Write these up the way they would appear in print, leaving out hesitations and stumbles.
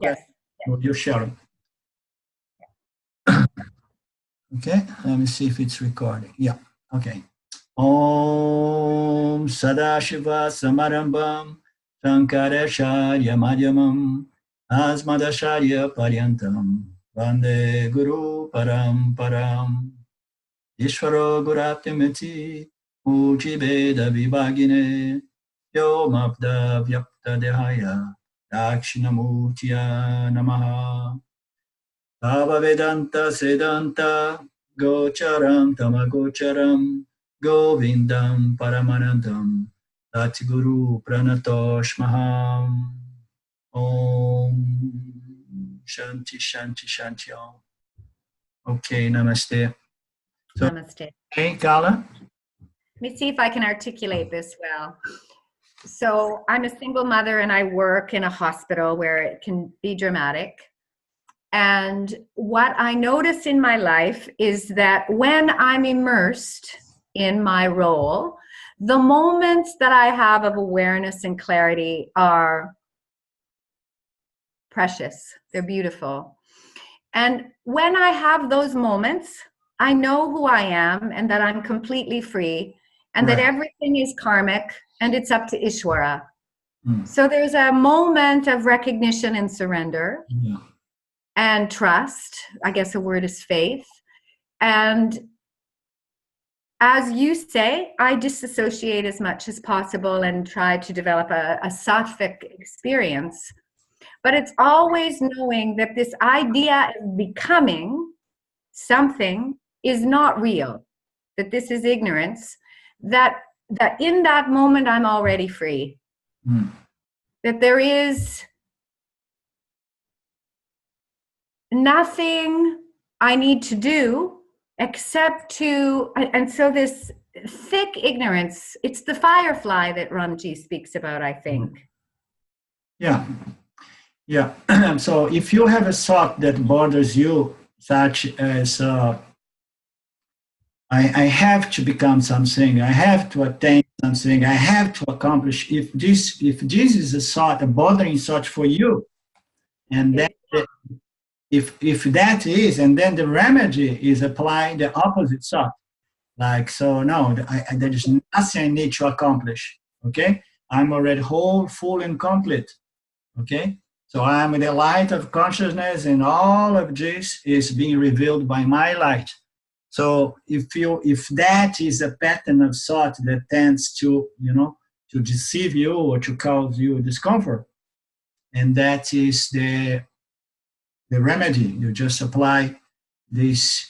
Yes. You're sharing. Okay, let me see if it's recording. Yeah, okay. Om Sadashiva Samarambam Shankaracharya Madhyamam Asmadacharya Paryantam Vande Guru Paramparam Ishvaro Guratimiti Uchibeda Vibhagine Yomabda Vyapta Dehaya Dakshinamurtiya Namaha Bhava Vedanta Sedanta Gocharam Tamagocharam Govindam Paramanandam Tatguru Pranatosh Maham Om Shanti Shanti Shanti Om. Okay, namaste. So, Namaste. hey, Carla? Let me see if I can articulate this well. So I'm a single mother and I work in a hospital where it can be dramatic. And what I notice in my life is that when I'm immersed in my role, the moments that I have of awareness and clarity are precious. They're beautiful. And when I have those moments, I know who I am and that I'm completely free and that everything is karmic and it's up to Ishvara. So there's a moment of recognition and surrender. Yeah. And trust. I guess the word is faith. And as you say, I disassociate as much as possible and try to develop a sattvic experience. But it's always knowing that this idea of becoming something is not real, that this is ignorance, that in that moment I'm already free. That there is nothing I need to do except to, and so this thick ignorance, it's the firefly that Ramji speaks about, I think. Yeah. Yeah. So if you have a thought that bothers you, such as I have to become something, I have to attain something, I have to accomplish, if this is a thought, a bothering thought for you, and then if that is, and then the remedy is applying the opposite thought. Like, so no, there is nothing I need to accomplish. Okay? I'm already whole, full, and complete. Okay? So I'm the light of consciousness, and all of this is being revealed by my light. So if that is a pattern of thought that tends to, to deceive you or to cause you discomfort, and that is the remedy. You just apply this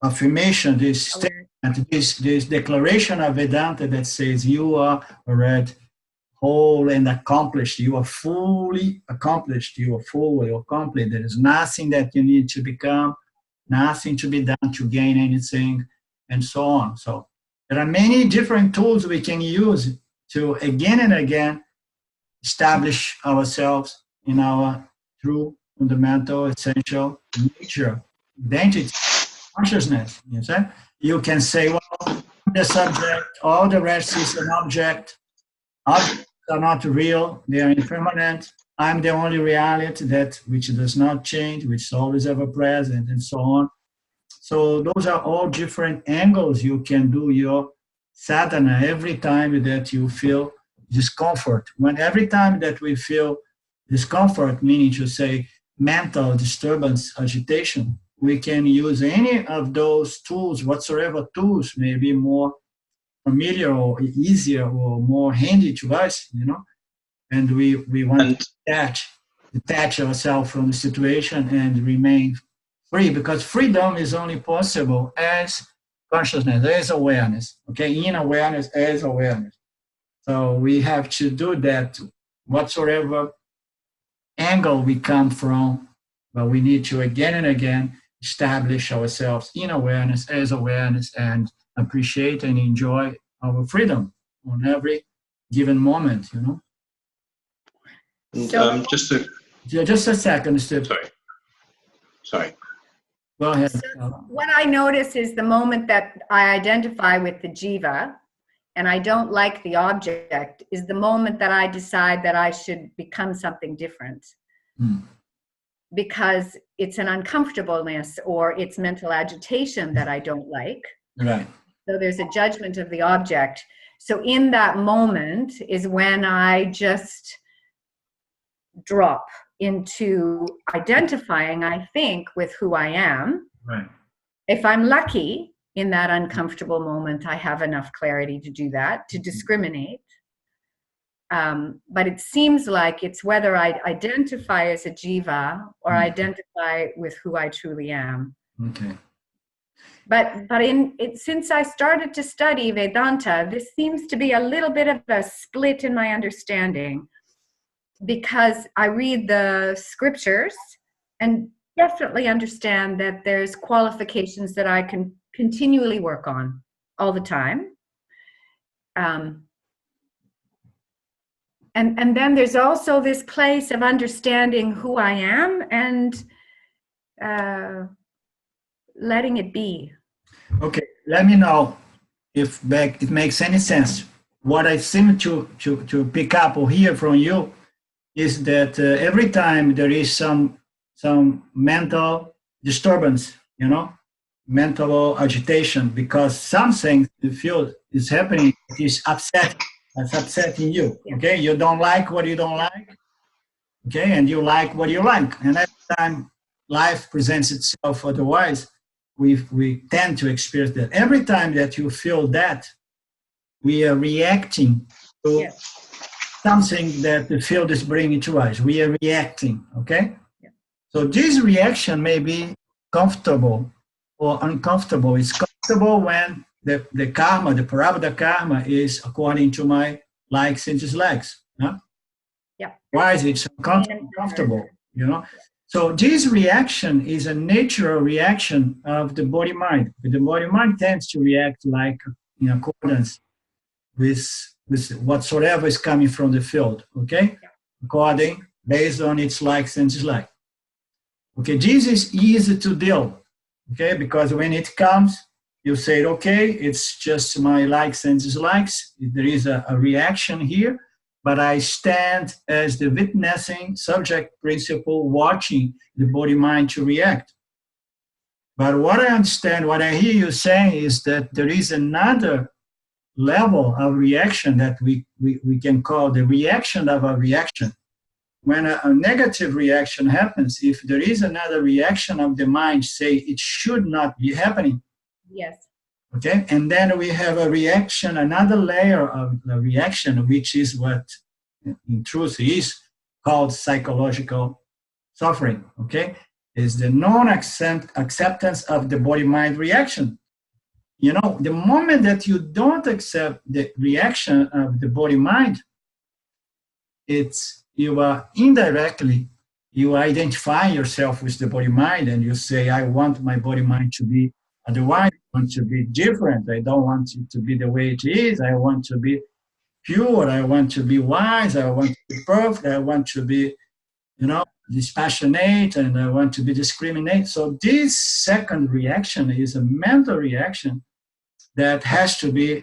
affirmation, this statement, this declaration of Vedanta that says you are already whole and accomplished. You are fully accomplished. You are full. You are complete. There is nothing that you need to become, nothing to be done to gain anything, and so on. So there are many different tools we can use to again and again establish ourselves in our true, fundamental, essential nature, identity, consciousness. You can say, well, the subject, all the rest is an object. Objects are not real, they are impermanent. I'm the only reality that which does not change, which is always ever present, and so on. So those are all different angles you can do your sadhana every time that you feel discomfort. Every time that we feel discomfort, meaning to say mental disturbance, agitation, we can use any of those tools, whatsoever tools may be more familiar or easier or more handy to us, and we want to detach ourselves from the situation and remain free, because freedom is only possible as consciousness, as awareness, okay, in awareness, as awareness. So we have to do that whatsoever angle we come from, but we need to again and again establish ourselves in awareness, as awareness, and appreciate and enjoy our freedom on every given moment, And just a second, Steve. Sorry. Go ahead. So what I notice is the moment that I identify with the jiva and I don't like the object is the moment that I decide that I should become something different. Because it's an uncomfortableness or it's mental agitation that I don't like. Right. So there's a judgment of the object. So in that moment is when I just drop into identifying, I think, with who I am. Right. If I'm lucky in that uncomfortable moment, I have enough clarity to do that, to discriminate. But it seems like it's whether I identify as a jiva or identify with who I truly am. Okay. But since I started to study Vedanta, this seems to be a little bit of a split in my understanding, because I read the scriptures and definitely understand that there's qualifications that I can continually work on all the time. And then there's also this place of understanding who I am and letting it be. Okay, let me know if it makes any sense. What I seem to pick up or hear from you is that every time there is some mental disturbance, mental agitation, because something you feel is happening is upsetting you. Okay, you don't like what you don't like. Okay, and you like what you like, and every time life presents itself otherwise, we tend to experience that. Every time that you feel that, we are reacting to something that the field is bringing to us. We are reacting, okay? Yeah. So this reaction may be comfortable or uncomfortable. It's comfortable when the karma, the prarabdha karma, is according to my likes and dislikes. Huh? Yeah. Why is it uncomfortable? So this reaction is a natural reaction of the body-mind. The body-mind tends to react like in accordance with whatsoever is coming from the field, okay? Yeah. Based on its likes and dislikes. Okay, this is easy to deal, okay? Because when it comes, you say, okay, it's just my likes and dislikes. There is a reaction here, but I stand as the witnessing subject principle watching the body-mind to react. But what I understand, what I hear you saying is that there is another level of reaction that we can call the reaction of a reaction. When a negative reaction happens, if there is another reaction of the mind, say it should not be happening. Yes. Okay, and then we have a reaction, another layer of the reaction, which is what in truth is called psychological suffering. Okay, is the non-acceptance of the body-mind reaction. The moment that you don't accept the reaction of the body-mind, you are indirectly, you identify yourself with the body-mind, and you say, I want my body-mind to be otherwise, I want to be different, I don't want it to be the way it is, I want to be pure, I want to be wise, I want to be perfect, I want to be, dispassionate, and I want to be discriminate. So this second reaction is a mental reaction that has to be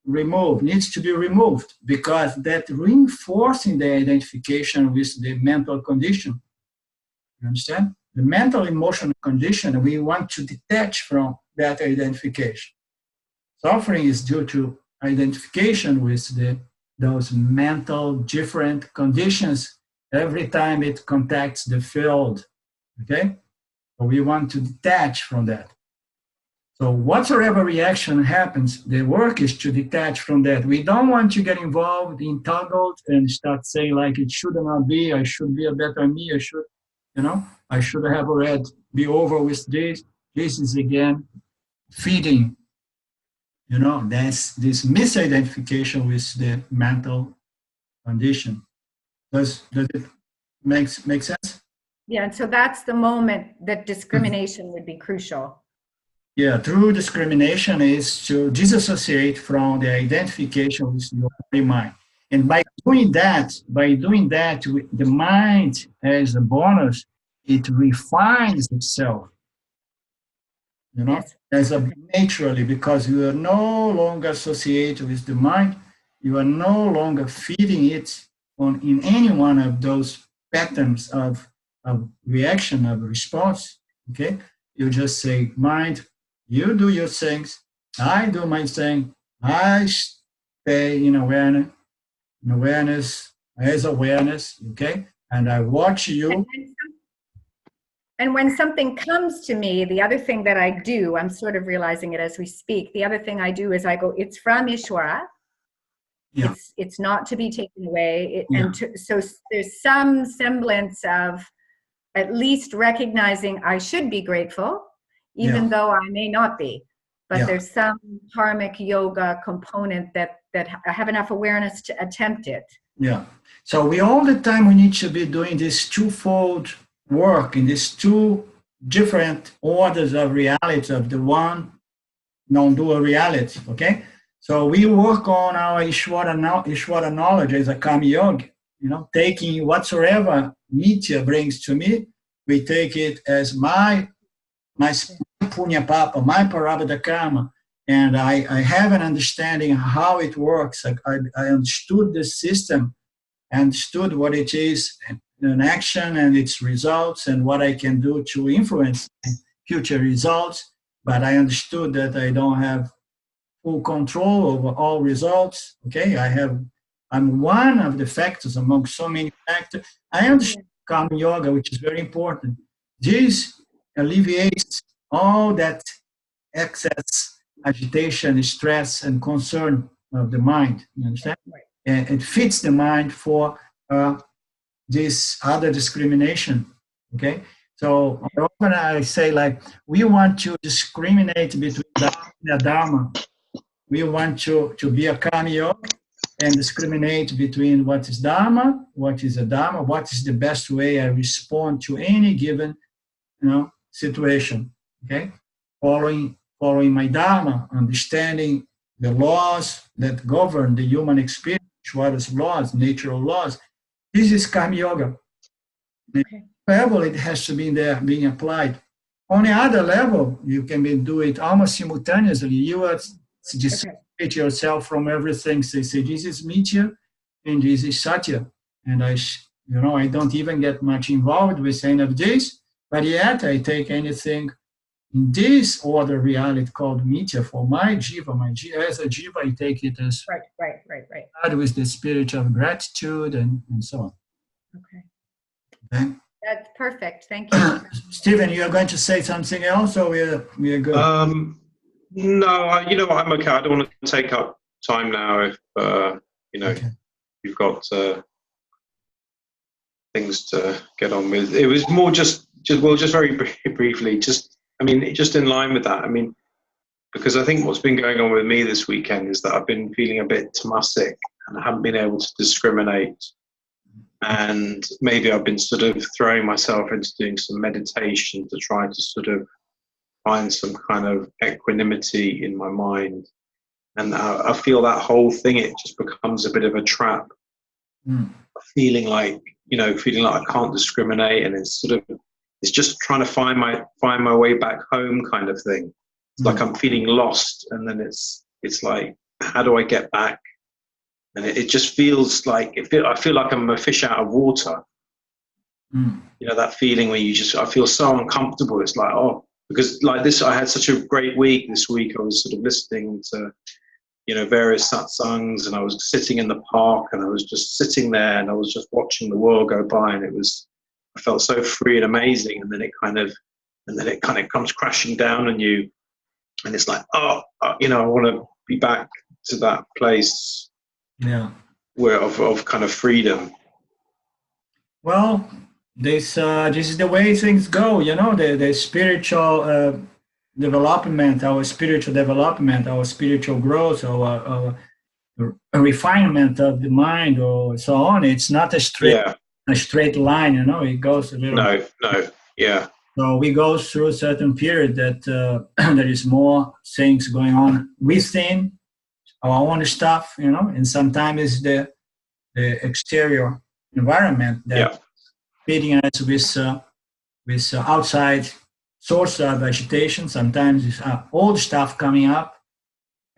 removed, needs to be removed, because that reinforcing the identification with the mental condition. You understand? The mental emotional condition, we want to detach from that identification. Suffering is due to identification with those mental different conditions every time it contacts the field. Okay? So we want to detach from that. So whatsoever reaction happens, the work is to detach from that. We don't want to get involved, entangled, and start saying like it should not be, I should be a better me, I should have already be over with this. This is again feeding, that's this misidentification with the mental condition. Does it make sense? Yeah, and so that's the moment that discrimination would be crucial. Yeah, true discrimination is to disassociate from the identification with your body mind. And by doing that, the mind as a bonus, it refines itself. you know, Yes. as a naturally, because you are no longer associated with the mind, you are no longer feeding it on in any one of those patterns of reaction, of response. Okay, you just say, mind, you do your things, I do my thing, I stay in awareness, as awareness, okay, and I watch you. And when something comes to me, the other thing that I do, I'm sort of realizing it as we speak. The other thing I do is I go, it's from Ishwara. Yeah. It's not to be taken away. Yeah. So there's some semblance of at least recognizing I should be grateful, even though I may not be. But there's some karmic yoga component that I have enough awareness to attempt it. Yeah. So we all the time we need to be doing this twofold work in these two different orders of reality of the one non-dual reality. Okay. So we work on our Ishwara knowledge as a Kama Yoga, taking whatsoever Nitya brings to me, we take it as my Punya Papa, my Parabhata Karma, and I have an understanding how it works. I understood the system, understood what it is in action and its results and what I can do to influence future results, but I understood that I don't have full control over all results. Okay, I'm one of the factors among so many factors. I understand Karma Yoga, which is very important. This alleviates all that excess agitation, stress, and concern of the mind. You understand? And it fits the mind for this other discrimination. Okay, so often I say, like, we want to discriminate between Dharma and Dharma. We want to be a Karma Yoga and discriminate between what is Dharma, what is a Dharma, what is the best way I respond to any given situation. Okay, following my Dharma, understanding the laws that govern the human experience, what is laws, natural laws. This is Karma Yoga. Okay. Level, it has to be there being applied. On the other level, you can do it almost simultaneously. You are dissociate yourself from everything. So say, this is Mithya and this is Satya. And I don't even get much involved with any of this, but yet I take anything in this order reality called Mithya for my jiva. As a jiva, I take it as right. With the spirit of gratitude and so on. Okay. That's perfect. Thank you. Stephen, you are going to say something else, or we are good? No, you know what? I'm okay. I don't want to take up time now. If you've got things to get on with. It was more just very briefly. Just in line with that. I mean, because I think what's been going on with me this weekend is that I've been feeling a bit tamasic and I haven't been able to discriminate. And maybe I've been sort of throwing myself into doing some meditation to try to sort of find some kind of equanimity in my mind. And I feel that whole thing, it just becomes a bit of a trap. Feeling like I can't discriminate, and it's just trying to find my way back home kind of thing. It's like I'm feeling lost, and then it's like, how do I get back? And it just feels like I feel like I'm a fish out of water. That feeling where I feel so uncomfortable. It's like, because like this, I had such a great week this week. I was sort of listening to, various satsangs, and I was sitting in the park, and I was just sitting there, and I was just watching the world go by, and I felt so free and amazing. And then it kind of comes crashing down on you, and it's like, I want to be back to that place. Yeah. Where of kind of freedom. Well, this is the way things go. The spiritual development, our spiritual growth, our refinement of the mind, or so on. It's not a straight line. It goes a little. No. Yeah. So we go through a certain period that there is more things going on within our own stuff, and sometimes it's the exterior environment that feeding us with outside source of agitation. Sometimes it's old stuff coming up,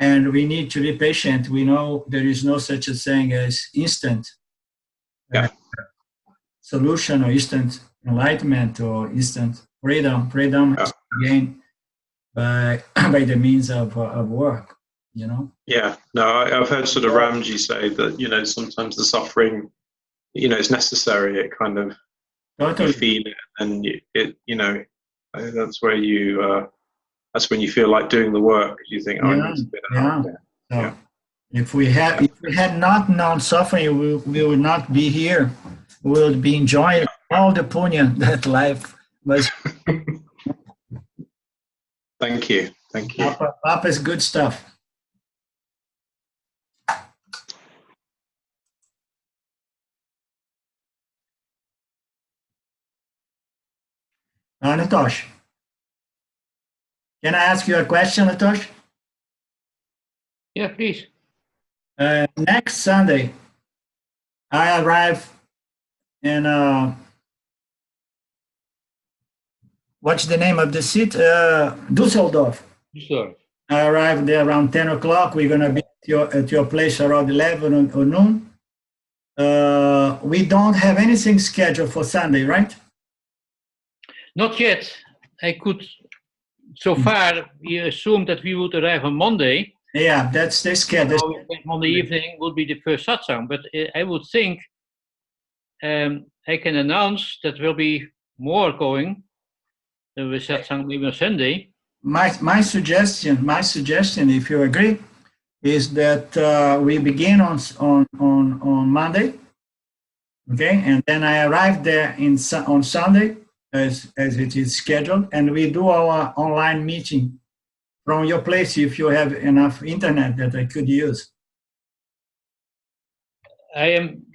and we need to be patient. We know there is no such a thing as instant solution or instant enlightenment or instant freedom. Freedom is gained by the means of work. Yeah, no, I've heard sort of Ramji say that sometimes the suffering it's necessary. It kind of you feel it, and that's where that's when you feel like doing the work. You think, I need to get out there. If we had not known suffering, we would not be here. We would be enjoying all the punya that life was. Thank you. Papa is good stuff. Natosh, can I ask you a question, Natosh? Yeah, please. Next Sunday, I arrive in, what's the name of the city? Dusseldorf. I arrive there around 10 o'clock. We're going to be at your place around 11 or noon. We don't have anything scheduled for Sunday, right? Not yet. I could, so far, we assumed that we would arrive on Monday. Yeah, that's the schedule. So Monday evening would be the first satsang, but I would think I can announce that there will be more going with satsang maybe on Sunday. My suggestion, if you agree, is that we begin on Monday, okay, and then I arrive there on Sunday as it is scheduled, and we do our online meeting from your place if you have enough internet that I could use.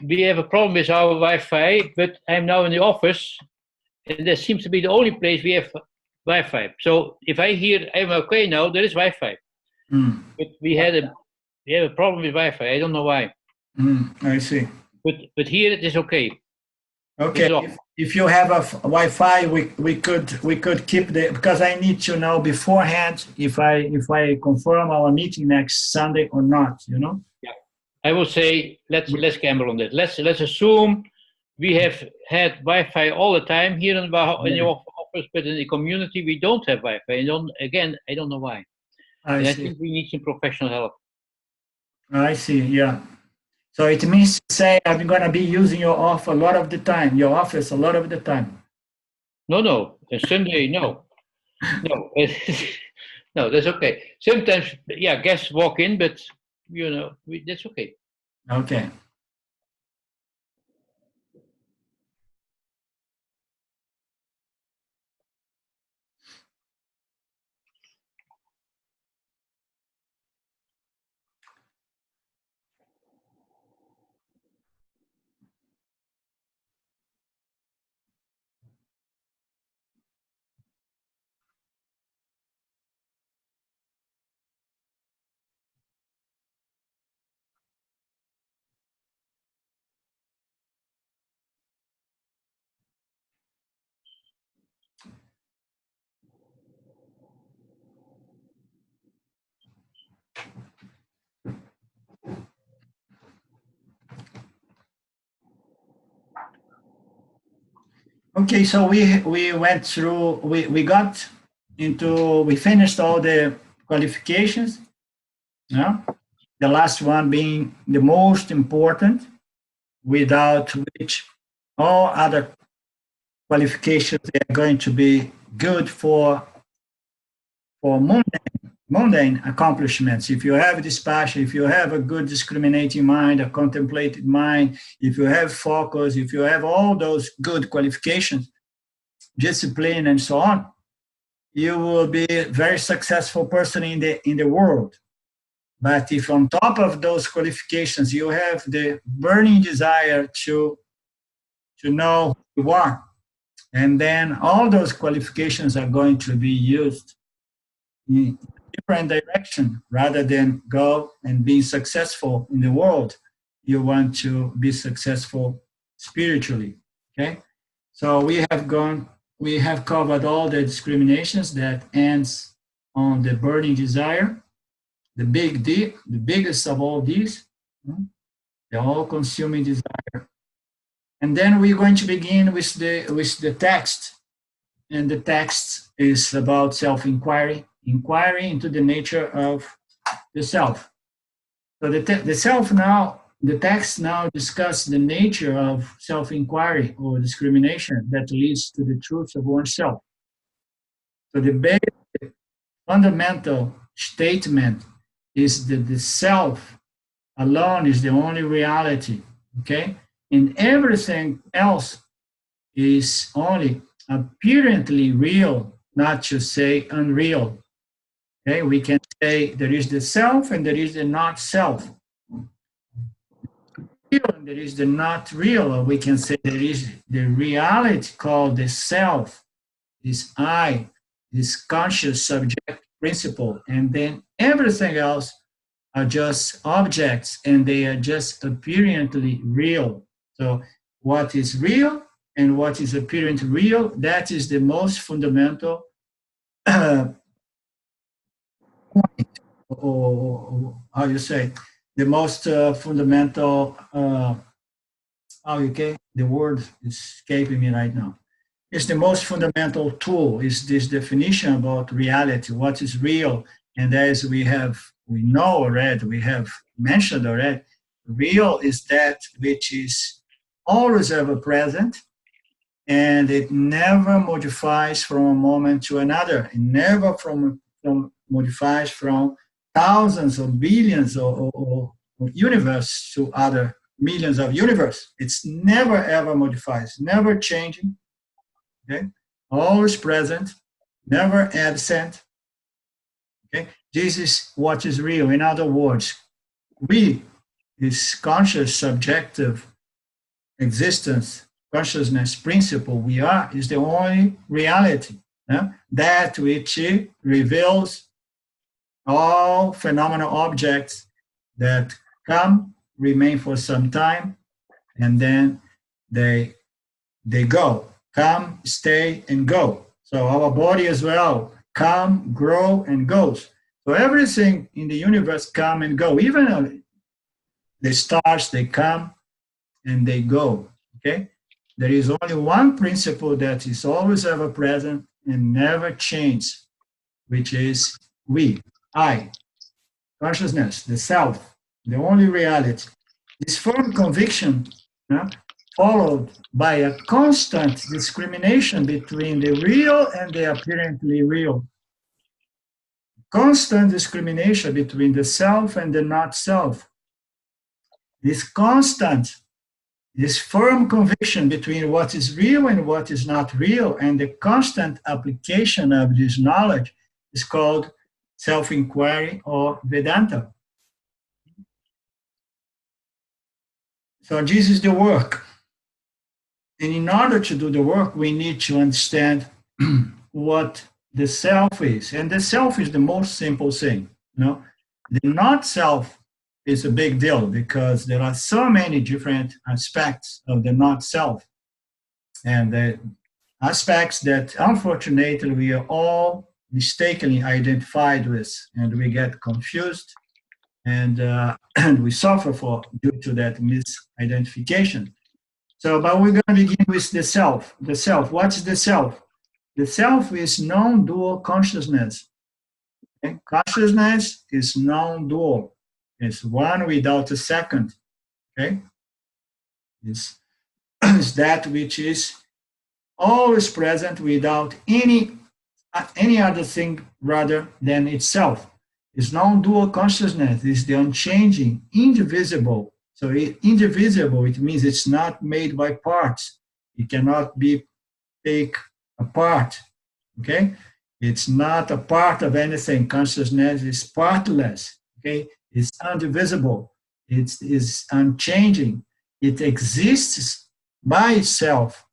We have a problem with our Wi-Fi, but I'm now in the office, and that seems to be the only place we have Wi-Fi. So if I hear I'm okay now, there is Wi-Fi. But we have a problem with Wi-Fi. I don't know why. I see. But here it is okay. Okay. If you have a Wi-Fi, we could keep because I need to know beforehand if I confirm our meeting next Sunday or not. Yeah. I would say let's gamble on that. Let's assume we have had Wi-Fi all the time here in the office, but in the community we don't have Wi-Fi. I don't know why. I think we need some professional help. I see. Yeah. So it means to say I'm going to be using your office a lot of the time. No. Sunday, no. No, no, that's okay. Sometimes, guests walk in, but that's okay. Okay. Okay, so we went through, we finished all the qualifications. Yeah, the last one being the most important, without which all other qualifications are going to be good for mundane accomplishments. If you have dispassion, if you have a good discriminating mind, a contemplative mind, if you have focus, if you have all those good qualifications, discipline and so on, you will be a very successful person in the world. But if on top of those qualifications you have the burning desire to know who you are, and then all those qualifications are going to be used in a different direction. Rather than go and being successful in the world, you want to be successful spiritually. Okay, so we have gone we have covered all the discriminations that ends on the burning desire, the big D, the biggest of all these, the all-consuming desire. And then we're going to begin with the text. And the text is about self-inquiry, inquiry into the nature of the self. So the self now, the text now discusses the nature of self-inquiry or discrimination that leads to the truth of oneself. So the basic fundamental statement is that the self alone is the only reality, okay? And everything else is only apparently real, not to say unreal. Okay, we can say there is the self and there is the not self. And there is the not real, or we can say there is the reality called the self, this I, this conscious subject principle, and then everything else are just objects and they are just apparently real. So what is real and what is apparently real, that is the most fundamental point, or how you say, the most fundamental, okay, the word is escaping me right now. It's the most fundamental tool, is this definition about reality, what is real. And as we know already, we have mentioned already, real is that which is always ever present, and it never modifies from a moment to another. It never modifies from thousands or billions or universe to other millions of universe. It's never ever modifies, never changing, okay? Always present, never absent, okay? This is what is real. In other words, we, this conscious subjective existence, consciousness principle we are, is the only reality, that which reveals all phenomenal objects that come, remain for some time, and then they go. Come, stay, and go. So our body as well, come, grow, and goes. So everything in the universe come and go. Even the stars, they come and they go, okay? There is only one principle that is always ever present and never changes, which is we, I, consciousness, the self, the only reality. This firm conviction, followed by a constant discrimination between the real and the apparently real. Constant discrimination between the self and the not self. This firm conviction between what is real and what is not real, and the constant application of this knowledge is called self-inquiry or Vedanta. So this is the work. And in order to do the work, we need to understand what the self is. And the self is the most simple thing. The not self is a big deal because there are so many different aspects of the not self. And the aspects that unfortunately we are all mistakenly identified with, and we get confused and we suffer due to that misidentification. So, but we're going to begin with the self. The self, what is the self? The self is non-dual consciousness. Okay? Consciousness is non-dual. It's one without a second. Okay? It's that which is always present without any other thing rather than itself. It's non-dual consciousness. It's the unchanging, indivisible. So indivisible, it means it's not made by parts. It cannot be taken apart, okay? It's not a part of anything. Consciousness is partless, okay? It's indivisible. It is unchanging. It exists by itself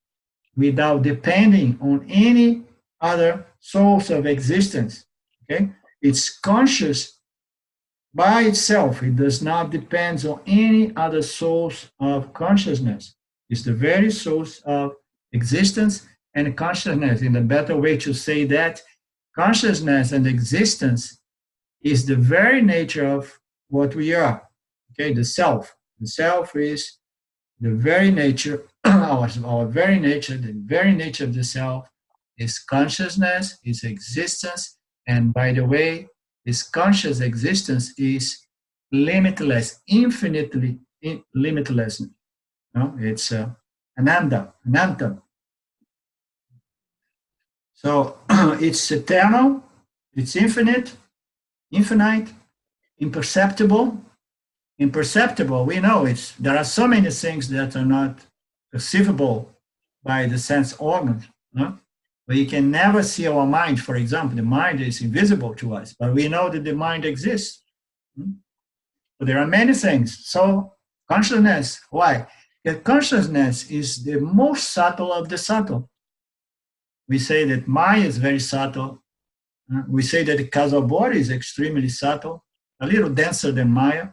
without depending on any other source of existence, okay? It's conscious by itself. It does not depend on any other source of consciousness. It's the very source of existence, and consciousness. In a better way to say that, consciousness and existence is the very nature of what we are. Okay, the self. The self is the very nature, our very nature, the very nature of the self is consciousness, is existence, and by the way, this conscious existence is limitless, infinitely limitless. No? It's ananda. So it's eternal, it's infinite, imperceptible. Imperceptible, we know there are so many things that are not perceivable by the sense organs. No? We can never see our mind, for example. The mind is invisible to us, but we know that the mind exists. But there are many things. So consciousness, why? Because consciousness is the most subtle of the subtle. We say that Maya is very subtle. We say that the causal body is extremely subtle, a little denser than Maya.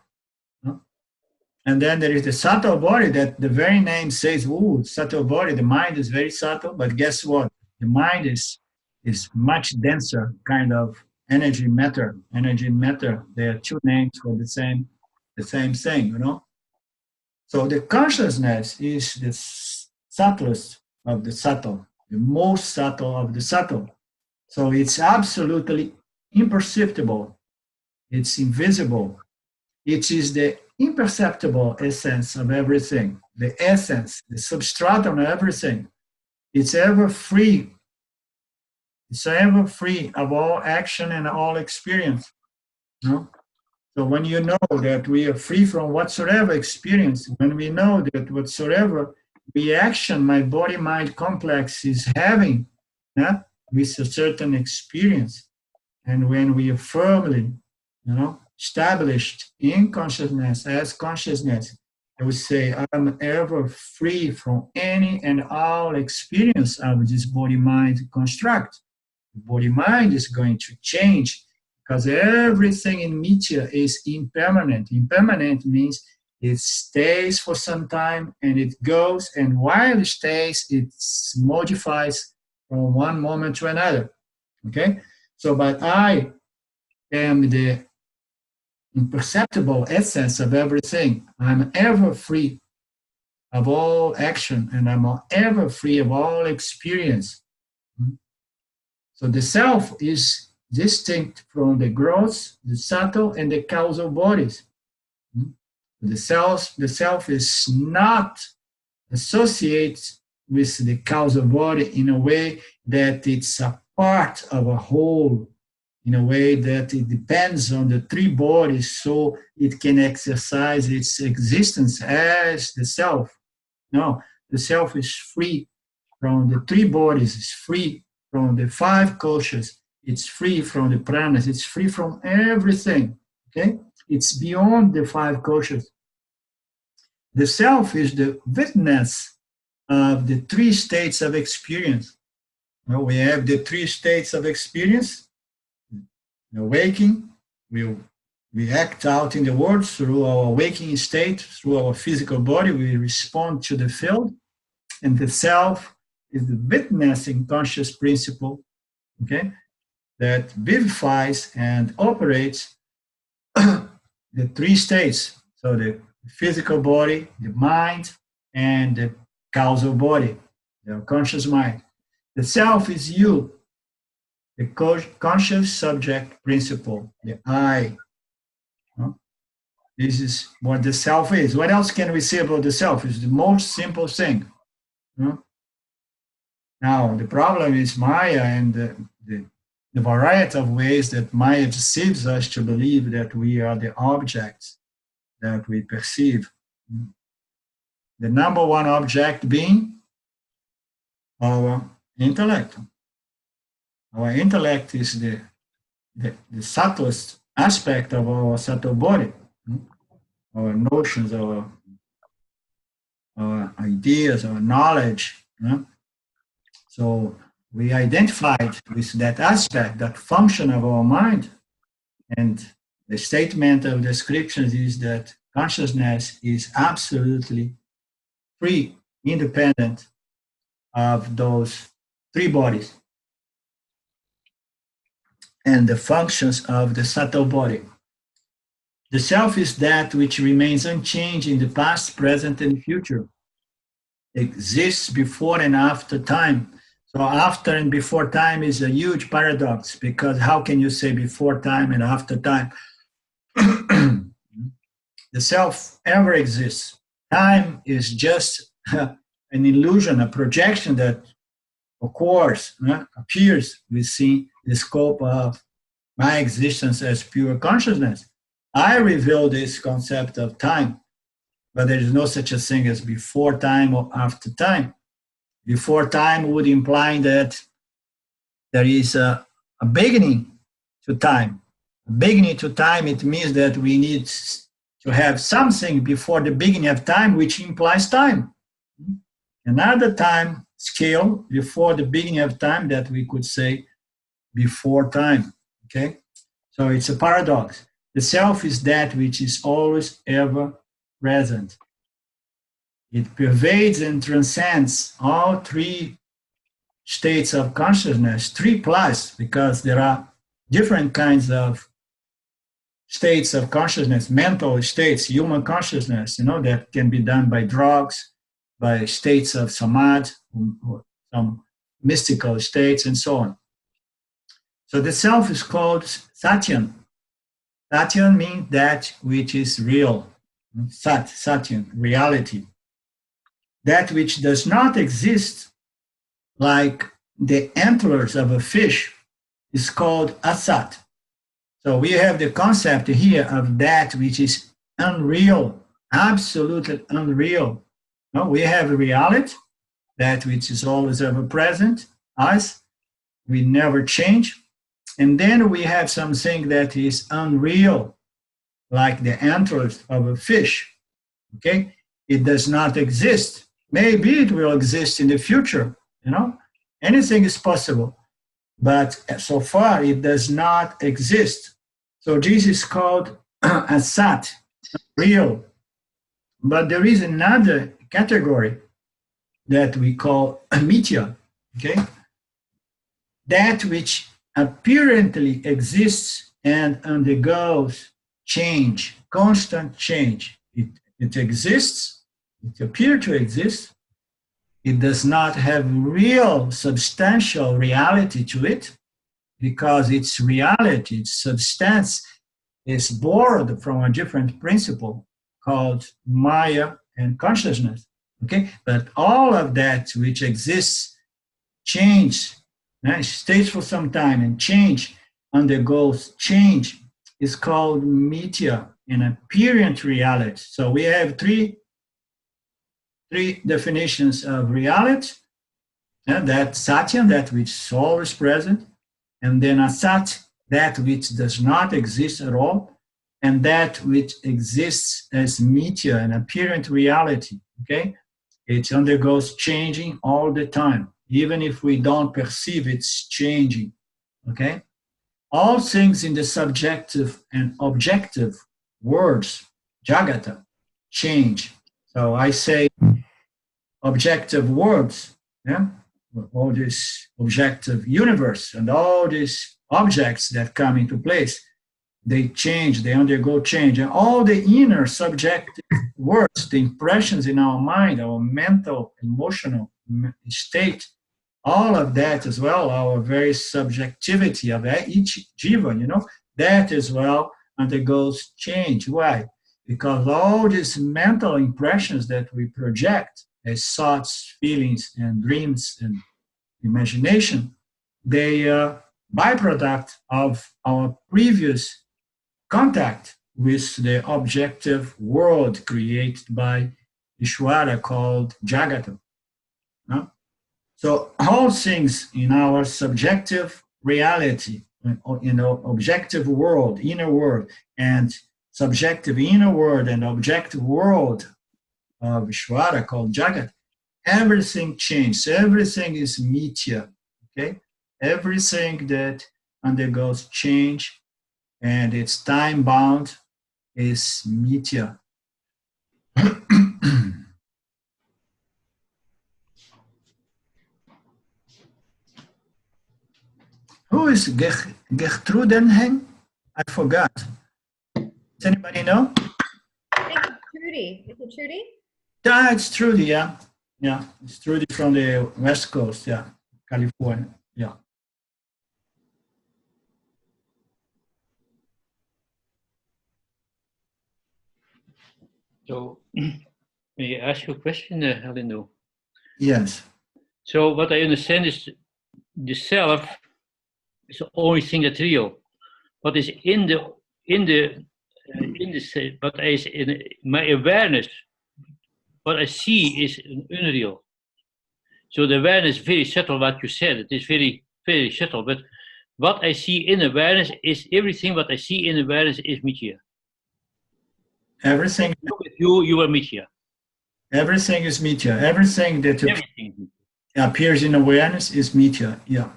And then there is the subtle body that the very name says, ooh, subtle body, the mind is very subtle. But guess what? The mind is much denser kind of energy matter. There are two names for the same thing, you know? So the consciousness is the subtlest of the subtle, the most subtle of the subtle. So it's absolutely imperceptible. It's invisible. It is the imperceptible essence of everything, the essence, the substratum of everything. It's ever free. It's ever free of all action and all experience. No? So when you know that we are free from whatsoever experience, when we know that whatsoever reaction my body-mind complex is having with a certain experience, and when we are firmly, established in consciousness, as consciousness, I would say, I'm ever free from any and all experience of this body-mind construct. The body-mind is going to change because everything in Mithya is impermanent. Impermanent means it stays for some time and it goes, and while it stays, it modifies from one moment to another. Okay? So, but I am the imperceptible essence of everything. I'm ever free of all action, and I'm ever free of all experience. So the self is distinct from the gross, the subtle, and the causal bodies. The self is not associated with the causal body in a way that it's a part of a whole, in a way that it depends on the three bodies so it can exercise its existence as the self. No, the self is free from the three bodies, it's free from the five koshas, it's free from the pranas, it's free from everything, okay? It's beyond the five koshas. The self is the witness of the three states of experience. Well, we have the three states of experience. Waking, we act out in the world through our waking state, through our physical body, we respond to the field, and the self is the witnessing conscious principle, okay, that vivifies and operates the three states, so the physical body, the mind, and the causal body, the conscious mind. The self is you, the conscious subject principle, the I. This is what the self is. What else can we say about the self? It's the most simple thing. Now, the problem is Maya and the variety of ways that Maya deceives us to believe that we are the objects that we perceive. The number one object being our intellect. Our intellect is the subtlest aspect of our subtle body. Our notions, our ideas, our knowledge. So we identified with that aspect, that function of our mind. And the statement of the scriptures is that consciousness is absolutely free, independent of those three bodies, and the functions of the subtle body. The self is that which remains unchanged in the past, present, and future. Exists before and after time. So after and before time is a huge paradox, because how can you say before time and after time? The self ever exists. Time is just an illusion, a projection that occurs, appears within the scope of my existence as pure consciousness. I reveal this concept of time, but there is no such a thing as before time or after time. Before time would imply that there is a beginning to time. A beginning to time, it means that we need to have something before the beginning of time, which implies time. Another time scale before the beginning of time that we could say before time. Okay? So it's a paradox. The self is that which is always ever present. It pervades and transcends all three states of consciousness, 3+, because there are different kinds of states of consciousness, mental states, human consciousness, that can be done by drugs, by states of samadhi, or some mystical states, and so on. So the self is called Satyan. Satyan means that which is real. Satyan, reality. That which does not exist, like the antlers of a fish, is called Asat. So we have the concept here of that which is unreal, absolutely unreal. No, we have reality, that which is always ever present, us, we never change. And then we have something that is unreal, like the antlers of a fish. Okay? It does not exist. Maybe it will exist in the future, anything is possible. But so far, it does not exist. So this is called Asat, real. But there is another category that we call Mithya, okay? That which apparently exists and undergoes change, constant change. It exists, it appears to exist. It does not have real, substantial reality to it, because its reality, its substance, is borrowed from a different principle called Maya and consciousness. Okay, but all of that which exists, change, stays for some time and change, undergoes change, is called Mithya, an apparent reality. So we have three definitions of reality. That Satya, that which is always present, and then Asat, that which does not exist at all, and that which exists as Mithya, an apparent reality. Okay, it undergoes changing all the time, even if we don't perceive it's changing. Okay, all things in the subjective and objective words, Jagata, change. So I say objective words, all this objective universe and all these objects that come into place, they change, they undergo change. And all the inner subjective words, the impressions in our mind, our mental, emotional state, all of that as well, our very subjectivity of each jiva, that as well undergoes change. Why? Because all these mental impressions that we project as thoughts, feelings, and dreams and imagination, they are byproduct of our previous contact with the objective world created by Ishvara called Jagata. So all things in our subjective reality, in the objective world, inner world, and subjective inner world and objective world of Ishvara called Jagat, everything changes. Everything is Mithya. Okay? Everything that undergoes change and it's time bound is Mithya. Who is Gertrudenhen? I forgot. Does anybody know? I think it's Trudy. Is it Trudy? Yeah, it's Trudy, yeah. Yeah, it's Trudy from the West Coast, yeah, California, yeah. So, may I ask you a question, Halindo? Yes. So, what I understand is the self is the only thing that's real. What is what is in my awareness, what I see is unreal. So the awareness is very subtle. What you said, it is very, very subtle. But what I see in awareness is everything. What I see in awareness is Mithya. Everything. Look at you, you are Mithya. Everything is Mithya. Everything that Everything appears in awareness is Mithya. Yeah.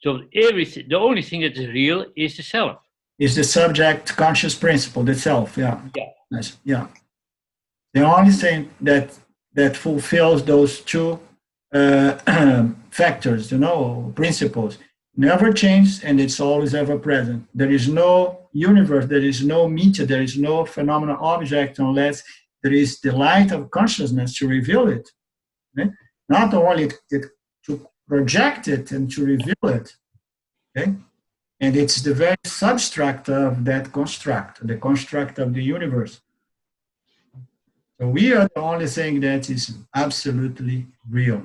So everything, the only thing that is real is the self. Is the subject conscious principle, the self. Yeah. Yeah. Nice. Yeah. The only thing that fulfills those two factors, principles, never changes, and it's always ever present. There is no universe, there is no Mithya, there is no phenomenal object unless there is the light of consciousness to reveal it. Okay? Not only to project it and to reveal it. Okay? And it's the very substract of that construct, the construct of the universe. So we are the only thing that is absolutely real.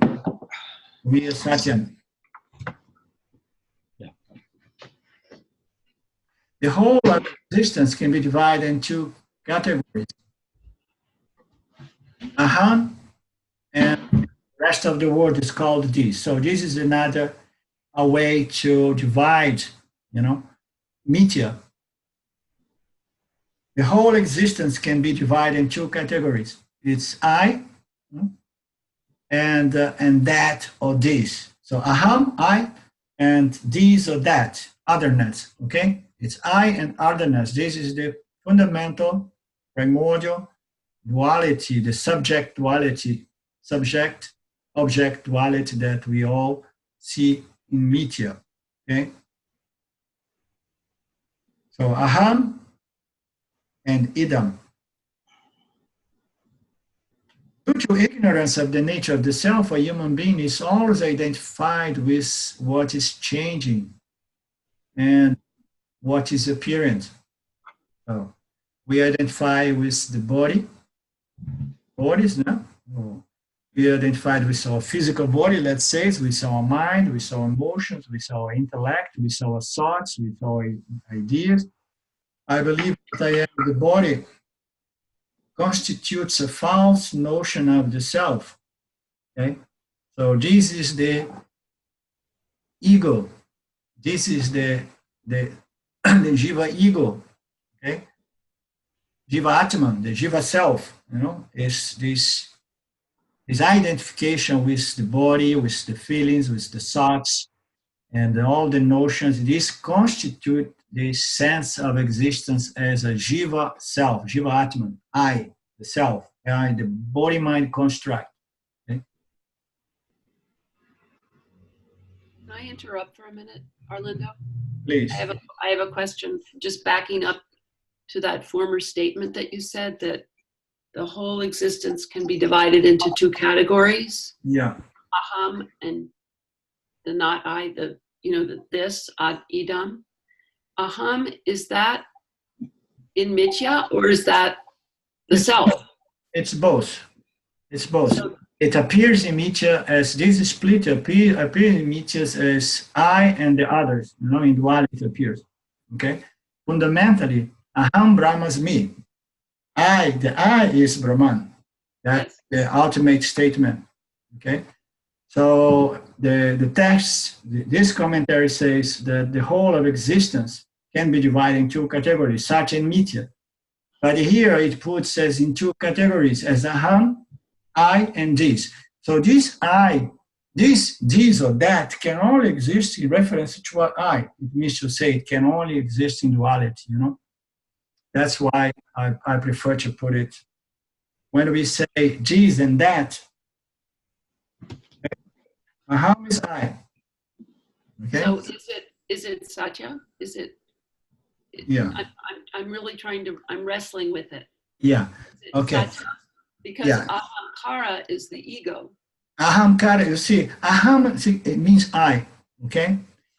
We are Satyan. Yeah. The whole of existence can be divided into categories. Aham, and the rest of the world is called this. So this is another way to divide, Mithya. The whole existence can be divided in two categories. It's I, and that or this. So aham, I, and this or that, otherness, okay? It's I and otherness. This is the fundamental, primordial duality, the subject duality, subject-object duality that we all see in Mithya, okay? So aham and idam. Due to ignorance of the nature of the self, a human being is always identified with what is changing and what is apparent. So we identify with the bodies, no? We identify with our physical body, let's say, with our mind, with our emotions, with our intellect, with our thoughts, with our ideas. I believe that I am the body constitutes a false notion of the self. Okay, so this is the ego. This is the jiva ego. Okay, jiva atman, the jiva self. Is this identification with the body, with the feelings, with the thoughts, and all the notions. This constitute the sense of existence as a jiva self, jiva atman, I, the self, the body-mind construct. Okay? Can I interrupt for a minute, Arlindo? Please. I have a question, just backing up to that former statement that you said, that the whole existence can be divided into two categories. Yeah. Aham and the not I, the this, ad idam. Aham, is that in Mithya or is that the self? It's both. It's both. So, it appears in Mithya as this split appears in Mithya as I and the others. In duality it appears. Okay. Fundamentally, aham brahmasmi. The I is Brahman. That's the ultimate statement. Okay. So the text, this commentary says that the whole of existence can be divided in two categories, Sat and Mithya. But here it puts us in two categories as aham, I, and this. So this I, this or that can only exist in reference to what I. It means to say it can only exist in duality, That's why I prefer to put it. When we say this and that, aham is I. Okay. So is it satya? Is it? Yeah. I'm really trying to. I'm wrestling with it. Yeah. Is it Okay. satya? Because Yeah. ahamkara is the ego. Ahamkara, you see, aham, see, it means I. Okay.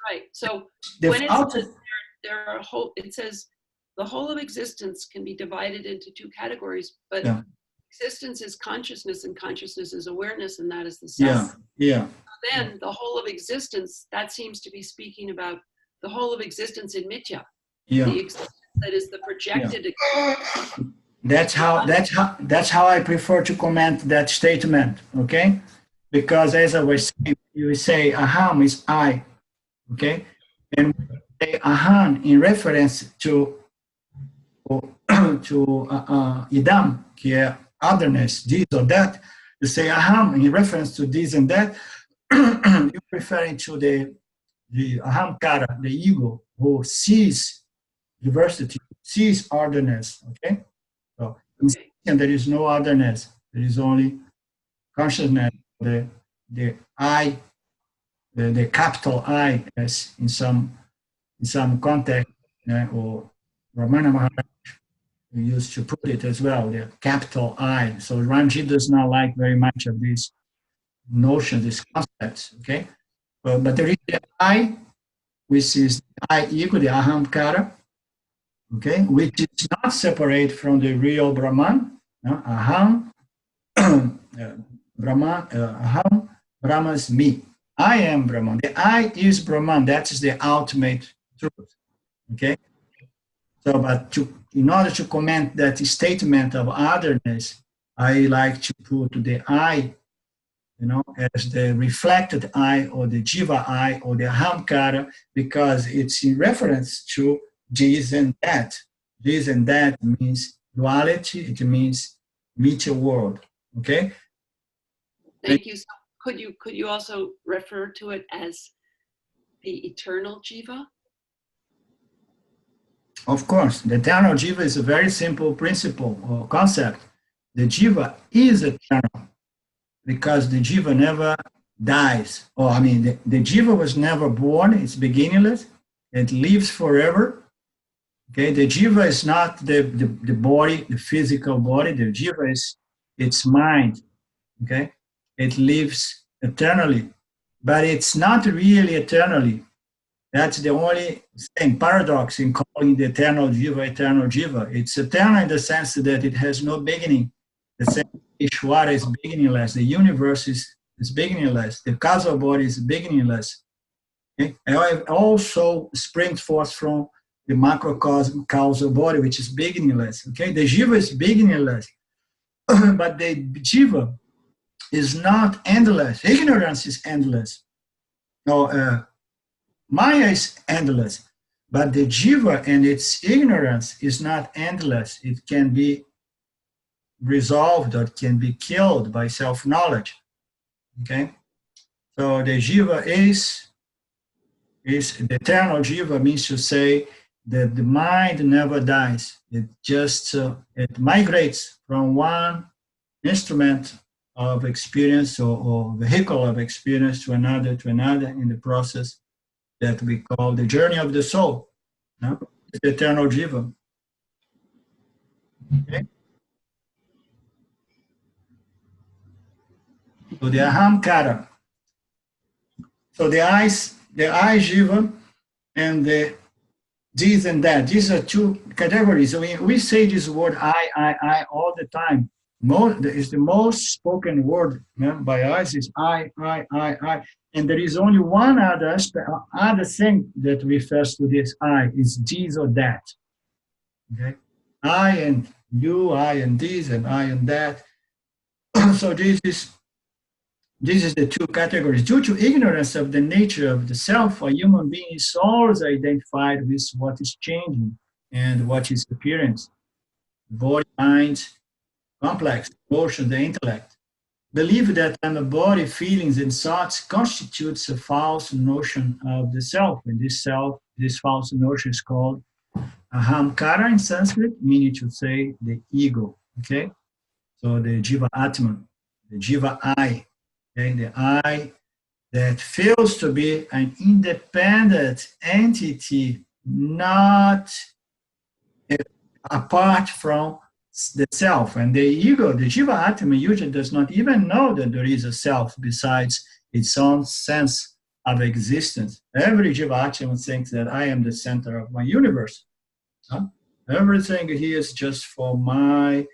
Right. So The when it outer, says there are whole, it says the whole of existence can be divided into two categories, but yeah. existence is consciousness and consciousness is awareness, and that is the Yeah. self. Yeah. Then the whole of existence, that seems to be speaking about the whole of existence in Mithya. Yeah. The existence that is the projected. That's how I prefer to comment that statement, okay? Because as I was saying, you say aham is I, okay? And say aham in reference to idam, que é otherness, this or that. You say aham in reference to this and that. You're referring to the ahamkara, the ego, who sees diversity, sees otherness, okay? So in there is no otherness. There is only consciousness, the I, the capital I, as in some context, or Ramana Maharaj used to put it as well, the capital I. So Ramji does not like very much of these notions, these concepts, okay? But there is the I, which is the I ego, the ahamkara, okay, which is not separate from the real Brahman. Aham, Brahman, aham, Brahman is me. I am Brahman. The I is Brahman. That is the ultimate truth. Okay. So, but in order to comment that statement of otherness, I like to put the I, as the reflected I or the jiva I or the ahamkara, because it's in reference to this and that. This and that means duality. It means meet world. Okay. Thank you. So could you also refer to it as the eternal jiva? Of course, the eternal jiva is a very simple principle or concept. The jiva is eternal because the jiva never dies. The jiva was never born. It's beginningless. It lives forever. Okay, the jiva is not the body, the physical body. The jiva is its mind. Okay, it lives eternally, but it's not really eternally. That's the only thing, paradox in calling the eternal jiva. It's eternal in the sense that it has no beginning. The same Ishvara is beginningless. The universe is beginningless. The causal body is beginningless. Okay? And also springs forth from the macrocosm causal body, which is beginningless. Okay, the jiva is beginningless, but the jiva is not endless. Ignorance is endless. No, Maya is endless, but the jiva and its ignorance is not endless. It can be resolved or it can be killed by self-knowledge. Okay, so the jiva is the eternal jiva, means to say that the mind never dies. It just it migrates from one instrument of experience or vehicle of experience to another in the process that we call the journey of the soul. No? It's the eternal jiva. Okay? So the ahamkara. So the I jiva and the this and that. These are two categories. So we say this word I all the time. It's the most spoken word by us is I. And there is only one other aspect, other thing that refers to this I, is this or that. Okay? I and you, I and this, and I and that. So this is the two categories. Due to ignorance of the nature of the self, a human being is always identified with what is changing and what is appearance. Body, mind, complex, emotion, the intellect. Believe that a body, feelings, and thoughts constitutes a false notion of the self. And this false notion is called ahamkara in Sanskrit, meaning to say the ego. Okay? So the jiva atman, the jiva I. Okay? The I that feels to be an independent entity, not apart from the self. And the ego, the Jiva Atma, usually does not even know that there is a self besides its own sense of existence. Every Jiva Atma thinks that I am the center of my universe. Huh? Everything here is just for my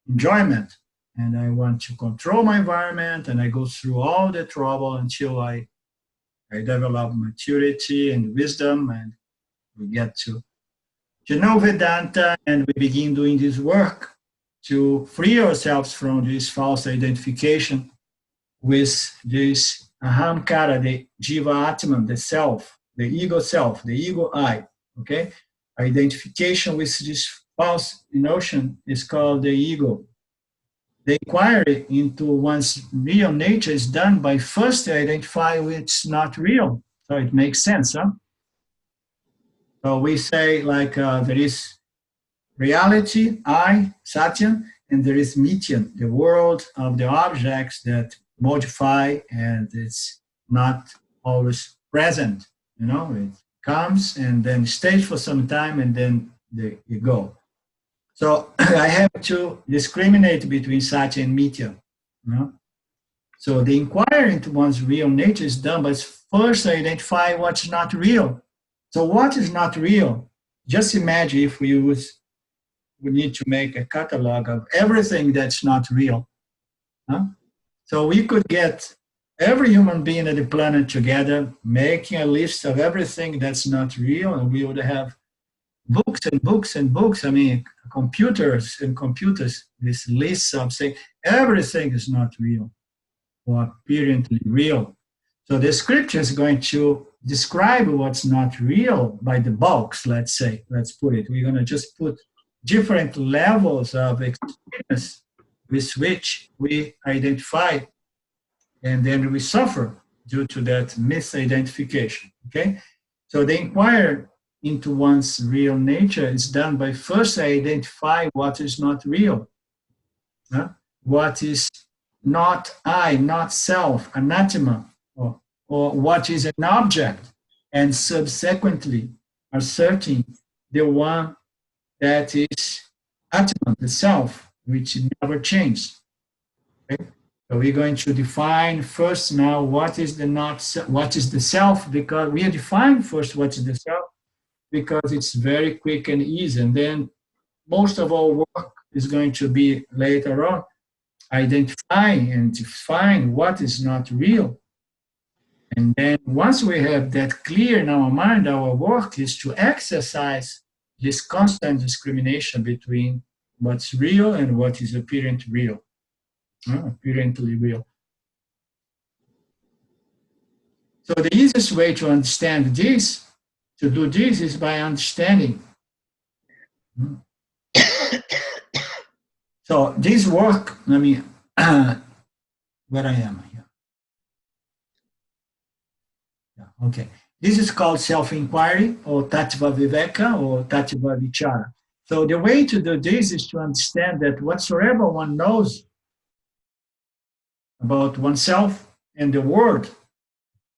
enjoyment. And I want to control my environment, and I go through all the trouble until I develop maturity and wisdom, and we get to know Vedanta, and we begin doing this work to free ourselves from this false identification with this ahamkara, the Jiva Atman, the self, the ego I, okay? Identification with this false notion is called the ego. The inquiry into one's real nature is done by first identify what's not real. So it makes sense, huh? So we say like there is reality, I, Satya, and there is Mithya, the world of the objects that modify and it's not always present. You know, it comes and then stays for some time and then they go. So I have to discriminate between Satya and Mithya. You know? So the inquiry into one's real nature is done by first identify what's not real. So what is not real? Just imagine if we need to make a catalog of everything that's not real. Huh? So we could get every human being on the planet together, making a list of everything that's not real, and we would have books and books and books. I mean, computers and computers, this list of saying everything is not real or apparently real. So the scripture is going to describe what's not real by the bulks, let's say. Let's put it. We're going to just put different levels of experience with which we identify, and then we suffer due to that misidentification, okay? So the inquiry into one's real nature is done by first identify what is not real, huh? What is not I, not self, anathema, or what is an object, and subsequently asserting the one that is Atman, the self, which never changes. Okay? So we're going to define first now what is the self, because we define first what is the self, because it's very quick and easy. And then most of our work is going to be later on identifying and define what is not real. And then once we have that clear in our mind, our work is to exercise this constant discrimination between what's real and what is apparently real. Apparently real. So the easiest way to understand this, to do this, is by understanding. So this work, I mean, where I am here. Yeah, okay. This is called self-inquiry, or Tattva Viveka, or Tattva Vichara. So the way to do this is to understand that whatsoever one knows about oneself and the world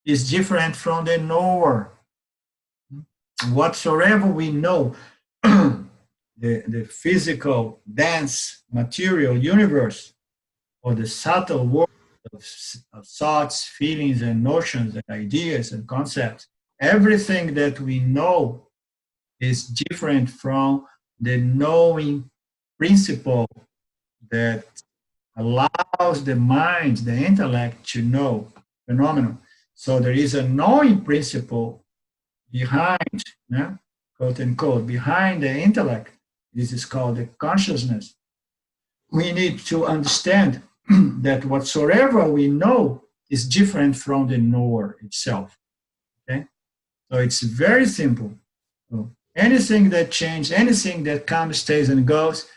is different from the knower. Whatsoever we know, the physical, dense, material universe, or the subtle world of thoughts, feelings, and notions, and ideas, and concepts, everything that we know is different from the knowing principle that allows the mind, the intellect, to know phenomena. So there is a knowing principle behind, quote unquote, behind the intellect. This is called the consciousness. We need to understand that whatsoever we know is different from the knower itself. Okay? So it's very simple. So anything that changes, anything that comes, stays, and goes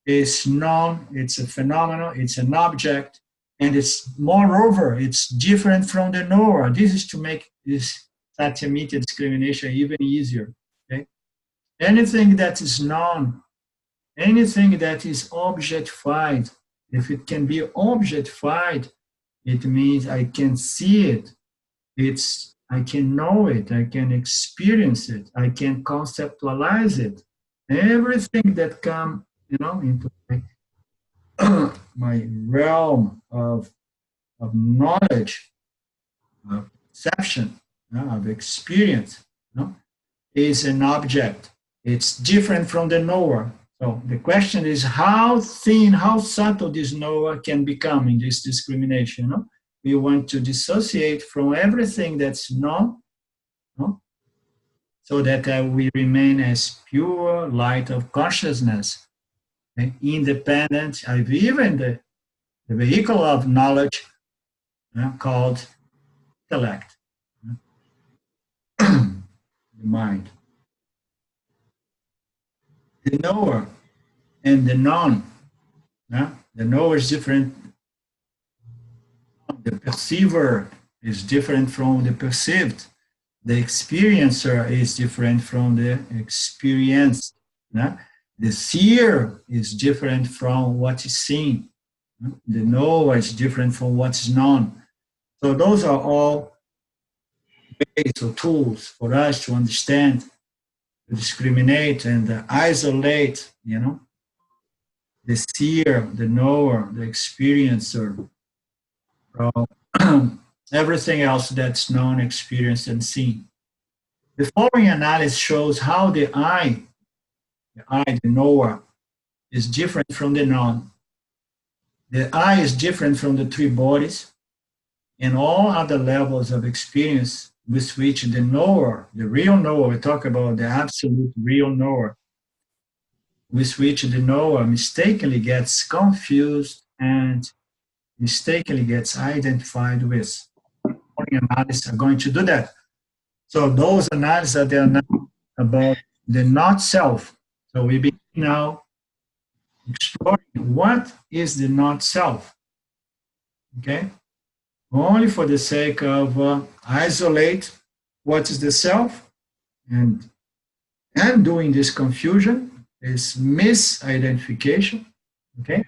is known, it's a phenomenon, it's an object, and it's, moreover, it's different from the knower. This is to make this Satya-Mithya discrimination even easier. Okay? Anything that is known, anything that is objectified, if it can be objectified, it means I can see it, I can know it, I can experience it, I can conceptualize it. Everything that come, into my realm of knowledge, of perception, of experience, is an object. It's different from the knower. So the question is how thin, how subtle this knower can become in this discrimination. We want to dissociate from everything that's known, so that we remain as pure light of consciousness, okay? Independent of even the vehicle of knowledge called intellect, the mind. The knower and the known. The knower is different. The perceiver is different from the perceived. The experiencer is different from the experienced. The seer is different from what is seen. The knower is different from what's known. So those are all ways or tools for us to understand, to discriminate and isolate, the seer, the knower, the experiencer, from everything else that's known, experienced, and seen. The following analysis shows how the I, the knower, is different from the known. The I is different from the three bodies and all other levels of experience with which the knower, the real knower, we talk about the absolute real knower, with which the knower mistakenly gets confused and mistakenly gets identified with. Following analysis are going to do that. So those analyses are there now about the not self. So we begin now exploring what is the not self. Okay? Only for the sake of isolate what is the self and doing this confusion, this misidentification. Okay?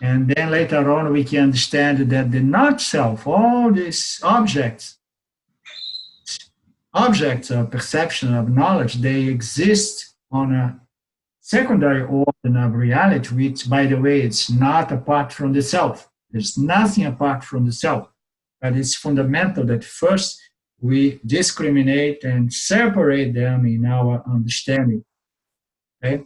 And then later on we can understand that the not self, all these objects of perception, of knowledge, they exist on a secondary order of reality, which, by the way, it's not apart from the self. There's nothing apart from the self. But it's fundamental that first we discriminate and separate them in our understanding. Okay?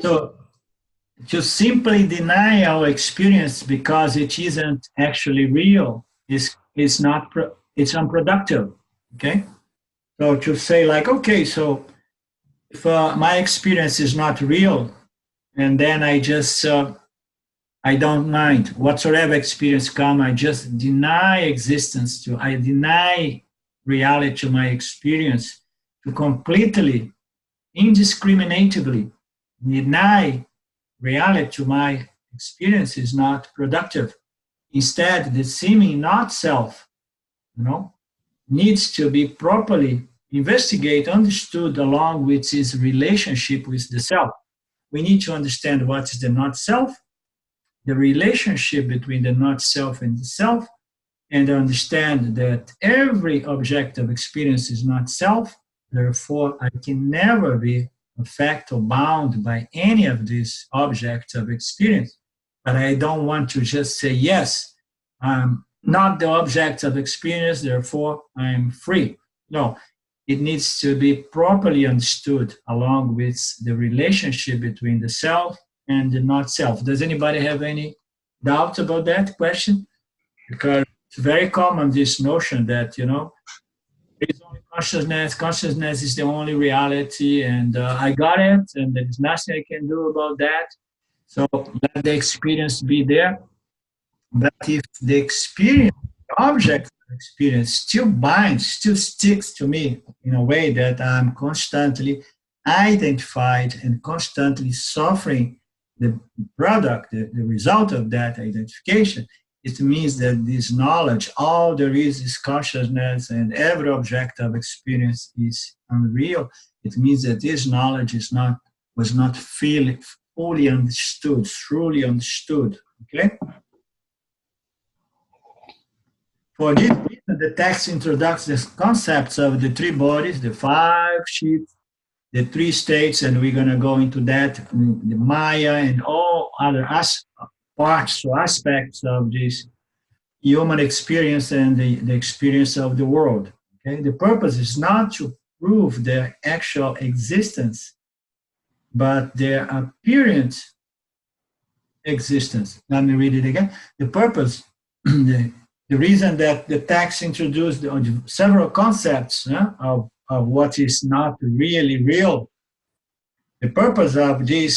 So, to simply deny our experience because it isn't actually real is not it's unproductive. Okay, so to say like, okay, so if my experience is not real, and then I just I don't mind whatsoever experience come, I just deny existence to, I deny reality to my experience, to completely, indiscriminatively deny reality to my experience is not productive. Instead, the seeming not self, needs to be properly investigated, understood along with its relationship with the self. We need to understand what is the not self, the relationship between the not self and the self, and understand that every object of experience is not self. Therefore, I can never be affected or bound by any of these objects of experience. But I don't want to just say, yes, I'm not the object of experience, therefore I'm free. No, it needs to be properly understood along with the relationship between the self and the not self. Does anybody have any doubt about that question? Because it's very common, this notion that, there is only consciousness is the only reality, and I got it, and there's nothing I can do about that. So let the experience be there. But if the experience, the object of experience still binds, still sticks to me in a way that I'm constantly identified and constantly suffering the product, the result of that identification. It means that this knowledge, all there is consciousness, and every object of experience is unreal. It means that this knowledge was not fully understood, truly understood. Okay? For this reason, the text introduces the concepts of the three bodies, the five sheets, the three states, and we're going to go into that, the Maya and all other parts or aspects of this human experience and the experience of the world. Okay? The purpose is not to prove their actual existence, but their apparent existence. Let me read it again. The purpose, the reason that the text introduced several concepts of what is not really real, the purpose of this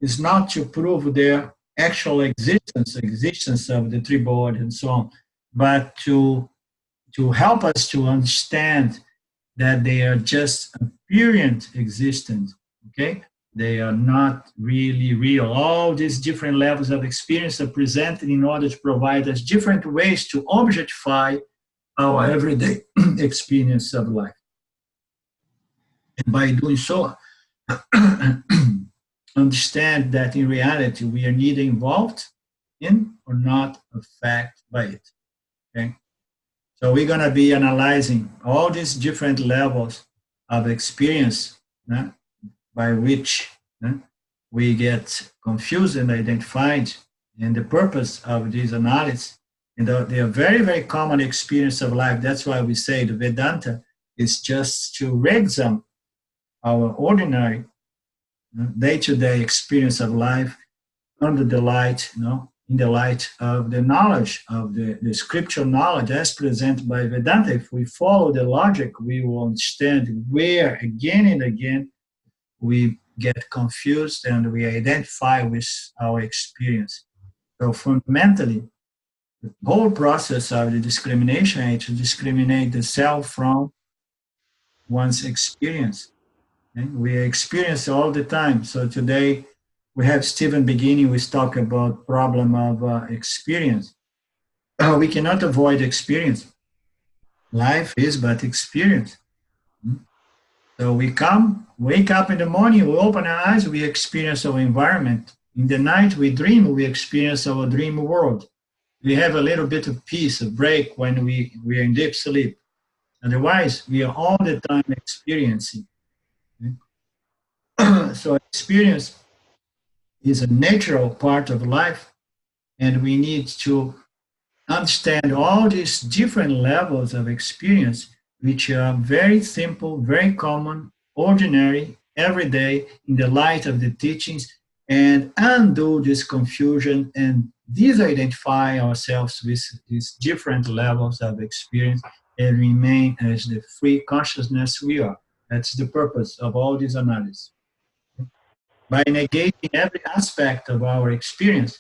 is not to prove their actual existence of the three bodies and so on, but to help us to understand that they are just apparent existence, okay? They are not really real. All these different levels of experience are presented in order to provide us different ways to objectify our everyday experience of life. And by doing so, understand that in reality we are neither involved in or not affected by it. Okay? So we're going to be analyzing all these different levels of experience by which we get confused and identified. And the purpose of this analysis, and they are very, very common experience of life. That's why we say the Vedanta is just to re-examine our ordinary day-to-day experience of life under the light, in the light of the knowledge, of the scriptural knowledge as presented by Vedanta. If we follow the logic, we will understand where again and again we get confused and we identify with our experience. So fundamentally, the whole process of the discrimination is to discriminate the self from one's experience. Okay? We experience all the time. So today we have Stephen beginning with talk about problem of experience. We cannot avoid experience. Life is but experience. So we wake up in the morning, we open our eyes, we experience our environment. In the night we dream, we experience our dream world. We have a little bit of peace, a break when we are in deep sleep. Otherwise, we are all the time experiencing. Okay? So experience is a natural part of life, and we need to understand all these different levels of experience, which are very simple, very common, ordinary, everyday, in the light of the teachings, and undo this confusion and disidentify ourselves with these different levels of experience and remain as the free consciousness we are. That's the purpose of all this analysis. By negating every aspect of our experience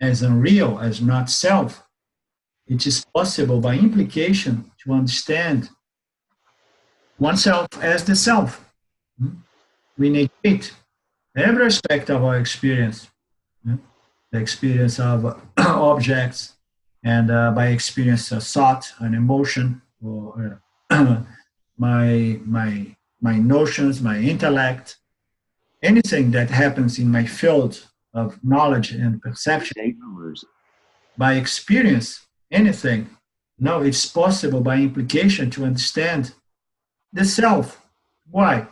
as unreal, as not self, it is possible by implication to understand oneself as the self. We negate every aspect of our experience, the experience of objects, and by experience of thought, an emotion, or my notions, my intellect, anything that happens in my field of knowledge and perception. By experience, anything. No, it's possible by implication to understand the self. Why?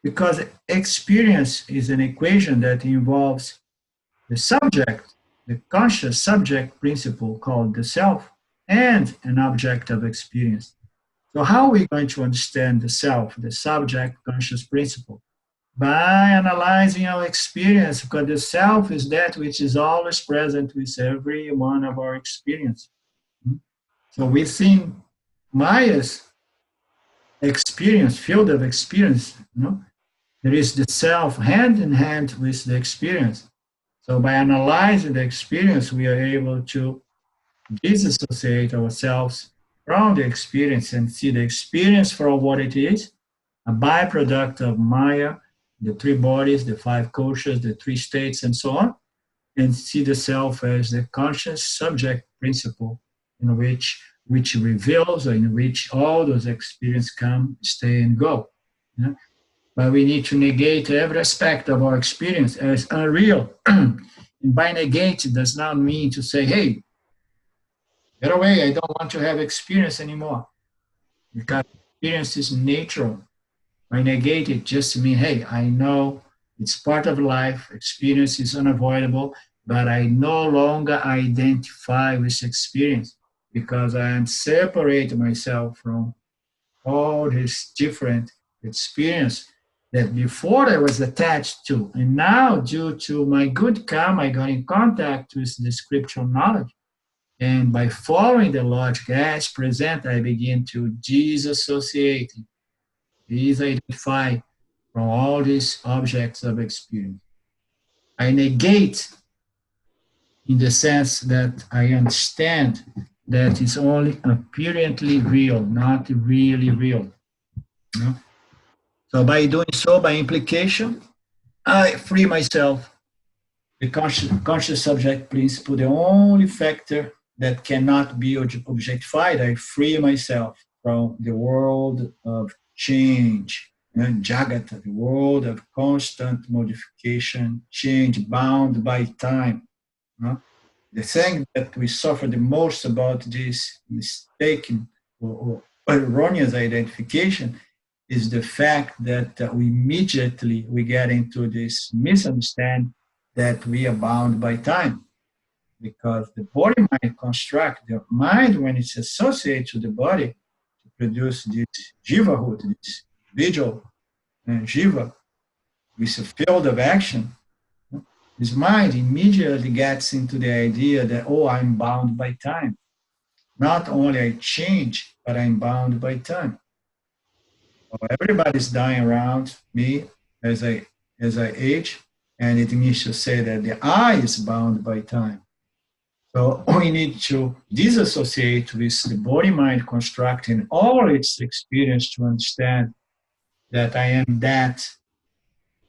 Because experience is an equation that involves the subject, the conscious subject principle called the self, and an object of experience. So how are we going to understand the self, the subject conscious principle? By analyzing our experience, because the self is that which is always present with every one of our experience. So within Maya's experience, field of experience, there is the self hand in hand with the experience. So by analyzing the experience, we are able to disassociate ourselves from the experience and see the experience for what it is, a byproduct of Maya, the three bodies, the five koshas, the three states, and so on, and see the self as the conscious subject principle in which reveals, or in which all those experiences come, stay, and go. Yeah? But we need to negate every aspect of our experience as unreal. And by negate, it does not mean to say, hey, get away, I don't want to have experience anymore. Because experience is natural. By negate, it just means, hey, I know it's part of life, experience is unavoidable, but I no longer identify with experience because I am separating myself from all this different experience that before I was attached to. And now, due to my good karma, I got in contact with the scriptural knowledge. And by following the logic as present, I begin to disassociate, disidentify from all these objects of experience. I negate in the sense that I understand that it's only apparently real, not really real. You know? So by doing so, by implication, I free myself. The conscious subject principle, the only factor that cannot be objectified, I free myself from the world of change, Jagata, the world of constant modification, change, bound by time. The thing that we suffer the most about this mistaken or erroneous identification is the fact that we immediately get into this misunderstanding that we are bound by time. Because the body-mind construct, the mind, when it's associated to the body, to produce this jivahood, this visual jiva, with a field of action, his mind immediately gets into the idea that, oh, I'm bound by time. Not only I change, but I'm bound by time. Well, everybody's dying around me as I age, and it means to say that the I is bound by time. So we need to disassociate with the body-mind construct in all its experience to understand that I am that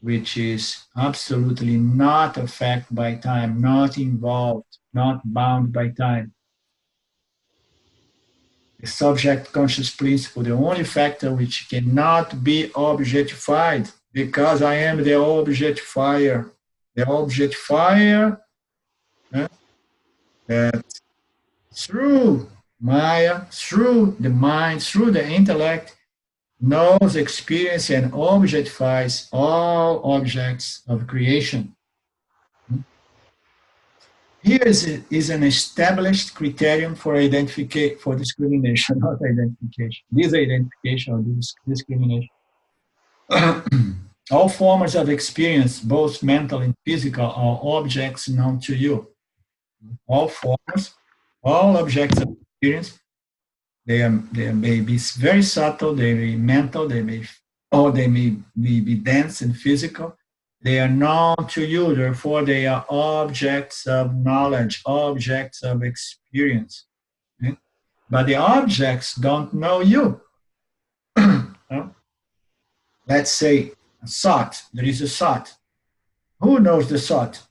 which is absolutely not affected by time, not involved, not bound by time. The subject conscious principle, the only factor which cannot be objectified, because I am the objectifier. The objectifier that through Maya, through the mind, through the intellect, knows, experience, and objectifies all objects of creation. Here is an established criterion for discrimination, not identification. Disidentification or discrimination. All forms of experience, both mental and physical, are objects known to you. All forms, all objects of experience, they may be very subtle, they may be mental, they may be dense and physical. They are known to you, therefore they are objects of knowledge, objects of experience. Okay? But the objects don't know you. Let's say a thought, there is a thought. Who knows the thought?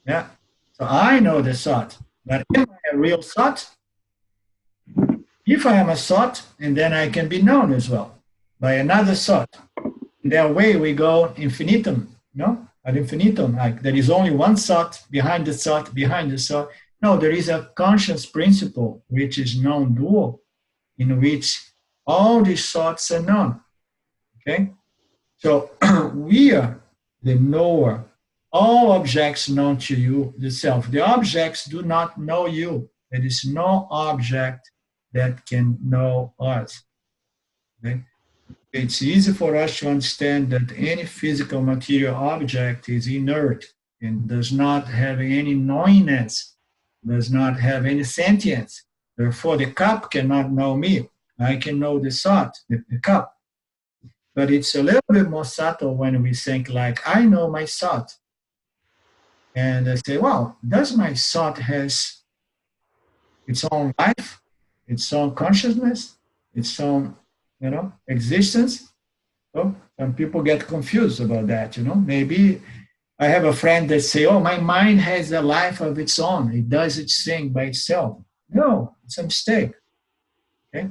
Yeah, so I know the thought, but am I a real thought? If I am a thought, and then I can be known as well by another thought. In that way, we go infinitum, no? Ad infinitum, like there is only one thought behind the thought, behind the thought. No, there is a conscious principle, which is non-dual, in which all these thoughts are known, okay? So we are the knower. All objects known to you, the self. The objects do not know you. There is no object that can know us. Okay? It's easy for us to understand that any physical material object is inert and does not have any knowingness, does not have any sentience. Therefore, the cup cannot know me. I can know the thought, the cup. But it's a little bit more subtle when we think like, I know my thought. And I say, wow, does my thought has its own life, its own consciousness, its own, existence. So some people get confused about that, Maybe I have a friend that say, oh, my mind has a life of its own. It does its thing by itself. No, it's a mistake. Okay?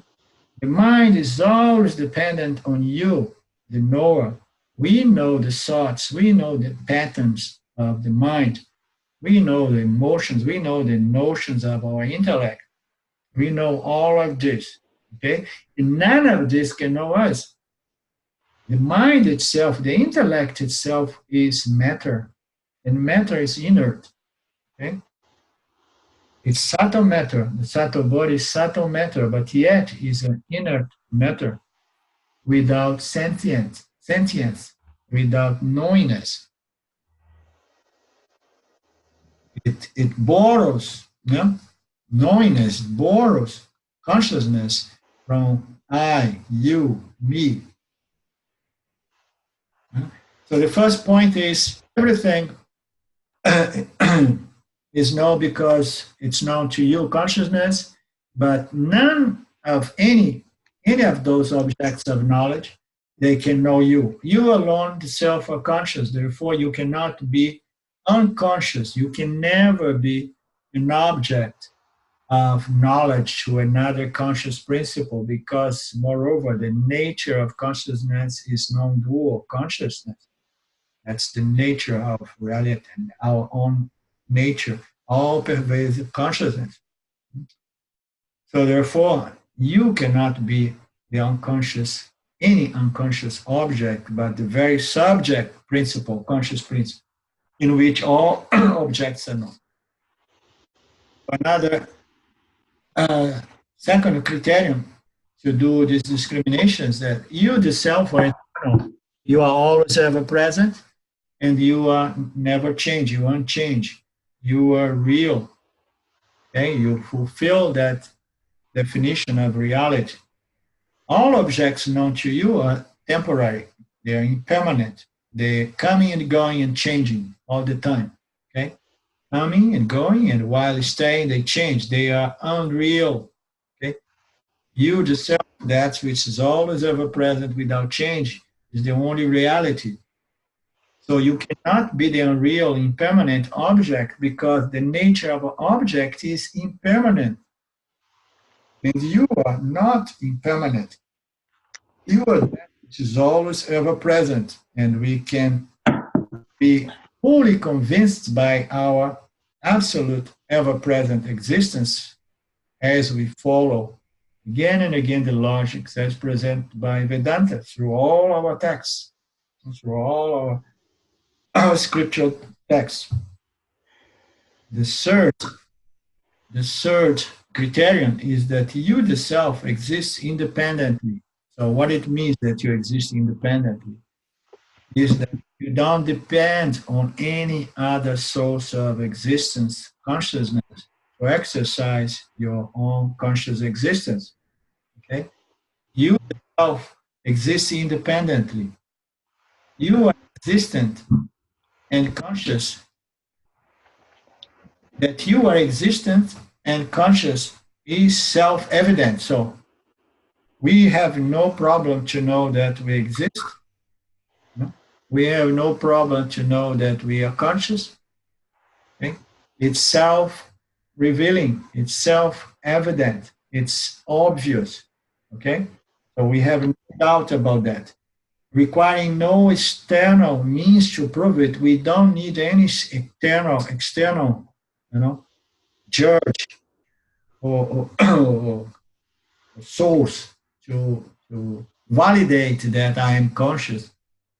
The mind is always dependent on you, the knower. We know the thoughts. We know the patterns of the mind. We know the emotions. We know the notions of our intellect. We know all of this. Okay? And none of this can know us. The mind itself, the intellect itself is matter. And matter is inert. Okay? It's subtle matter. The subtle body is subtle matter, but yet is an inert matter without sentience, without knowingness. It borrows, knowingness, borrows consciousness from I, you, me. So the first point is everything is known because it's known to you, consciousness, but none of any of those objects of knowledge, they can know you. You alone, the self, are conscious. Therefore, you cannot be unconscious. You can never be an object of knowledge to another conscious principle because, moreover, the nature of consciousness is non-dual consciousness. That's the nature of reality and our own nature, all pervasive consciousness. So therefore, you cannot be the unconscious, any unconscious object, but the very subject principle, conscious principle, in which all objects are known. Another second criterion to do this discrimination is that you, the self, are eternal. You are always ever present, and you are never change. You unchange. You are real. Okay, you fulfill that definition of reality. All objects known to you are temporary. They are impermanent. They're coming and going and changing all the time. Okay, coming and going, and while staying, they change. They are unreal. Okay, you, the self, that which is always ever present without change, is the only reality. So you cannot be the unreal, impermanent object because the nature of an object is impermanent. And you are not impermanent. You are that which is always ever present. And we can be fully convinced by our absolute ever present existence as we follow again and again the logic as presented by Vedanta through all our texts, through all our scriptural texts. The third criterion is that you, the self, exists independently. So what it means that you exist independently is that you don't depend on any other source of existence, consciousness, to exercise your own conscious existence. Okay? You, the self, exist independently. You are existent and conscious. That you are existent and conscious is self-evident. So we have no problem to know that we exist. We have no problem to know that we are conscious. Okay? It's self-revealing. It's self-evident. It's obvious. Okay? So we have no doubt about that. Requiring no external means to prove it. We don't need any external, judge or source to validate that I am conscious.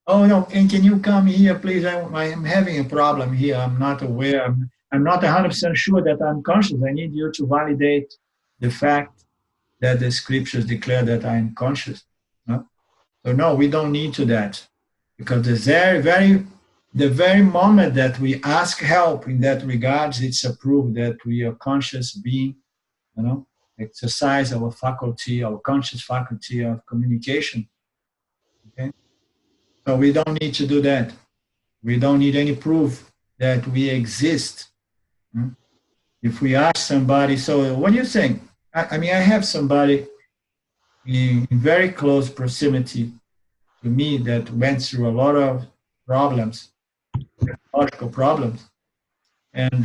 Oh no, and can you come here, please? I'm having a problem here. I'm not aware. I'm not 100% sure that I'm conscious. I need you to validate the fact that the scriptures declare that I am conscious. No? So no, we don't need to that, because the very moment that we ask help in that regards, it's a proof that we are conscious being, exercise our faculty, our conscious faculty of communication. Okay? So we don't need to do that. We don't need any proof that we exist. if we ask somebody, so what do you think? I mean, I have somebody in very close proximity to me that went through a lot of problems, psychological problems, and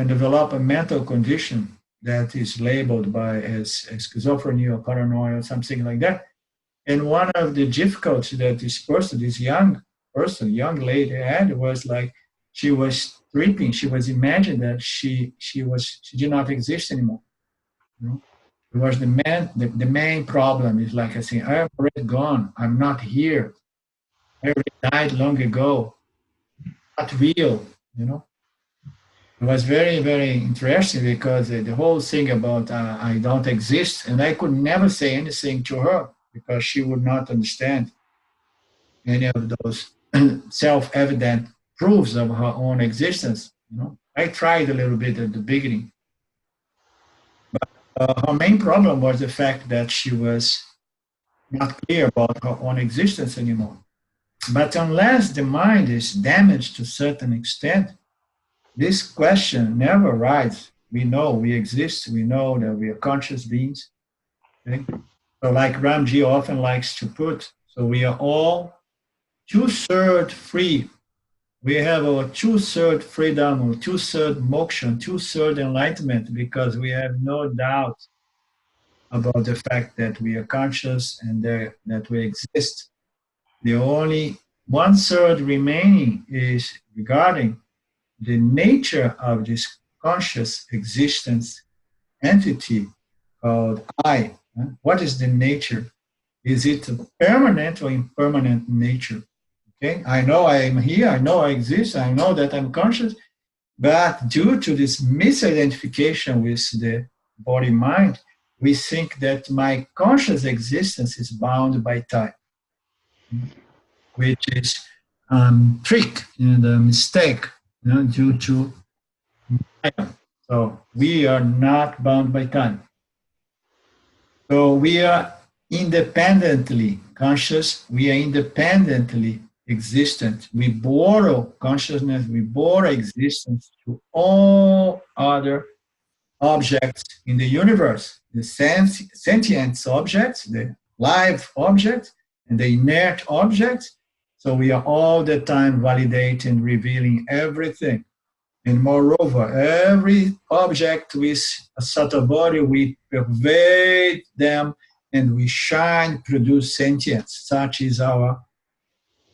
develop a mental condition that is labeled by as schizophrenia or paranoia or something like that. And one of the difficulties that this young person, young lady had was like she was tripping. She was imagining that she did not exist anymore. You know, it was the main problem is like I say, I'm already gone. I'm not here. I already died long ago. Not real. You know. It was very, very interesting because the whole thing about I don't exist, and I could never say anything to her because she would not understand any of those self-evident proofs of her own existence. You know, I tried a little bit at the beginning, but her main problem was the fact that she was not clear about her own existence anymore. But unless the mind is damaged to a certain extent, this question never arises. We know we exist. We know that we are conscious beings. Okay? So like Ramji often likes to put, so we are all two-thirds free. We have our two-thirds freedom, or two-thirds moksha, two-thirds enlightenment, because we have no doubt about the fact that we are conscious and that we exist. The only one-third remaining is regarding the nature of this conscious existence entity called I. What is the nature? Is it a permanent or impermanent nature? Okay, I know I am here, I know I exist, I know that I'm conscious, but due to this misidentification with the body-mind, we think that my conscious existence is bound by time, which is trick and a mistake, you know, due to time. So we are not bound by time. So we are independently conscious, we are independently existent. We borrow consciousness, we borrow existence to all other objects in the universe, the sentient objects, the live objects, and the inert objects. So we are all the time validating, revealing everything. And moreover, every object with a subtle body, we pervade them and we shine, produce sentience. Such is our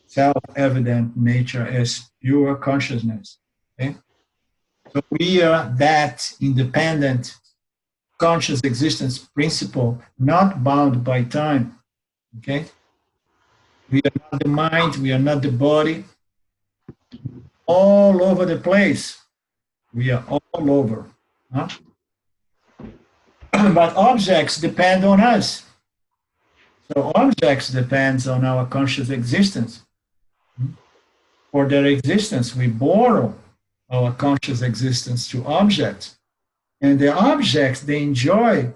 self-evident nature as pure consciousness. Okay? So we are that independent conscious existence principle, not bound by time. Okay? We are not the mind, we are not the body. All over the place. We are all over. Huh? But objects depend on us. So objects depend on our conscious existence. For their existence, we borrow our conscious existence to objects. And the objects, they enjoy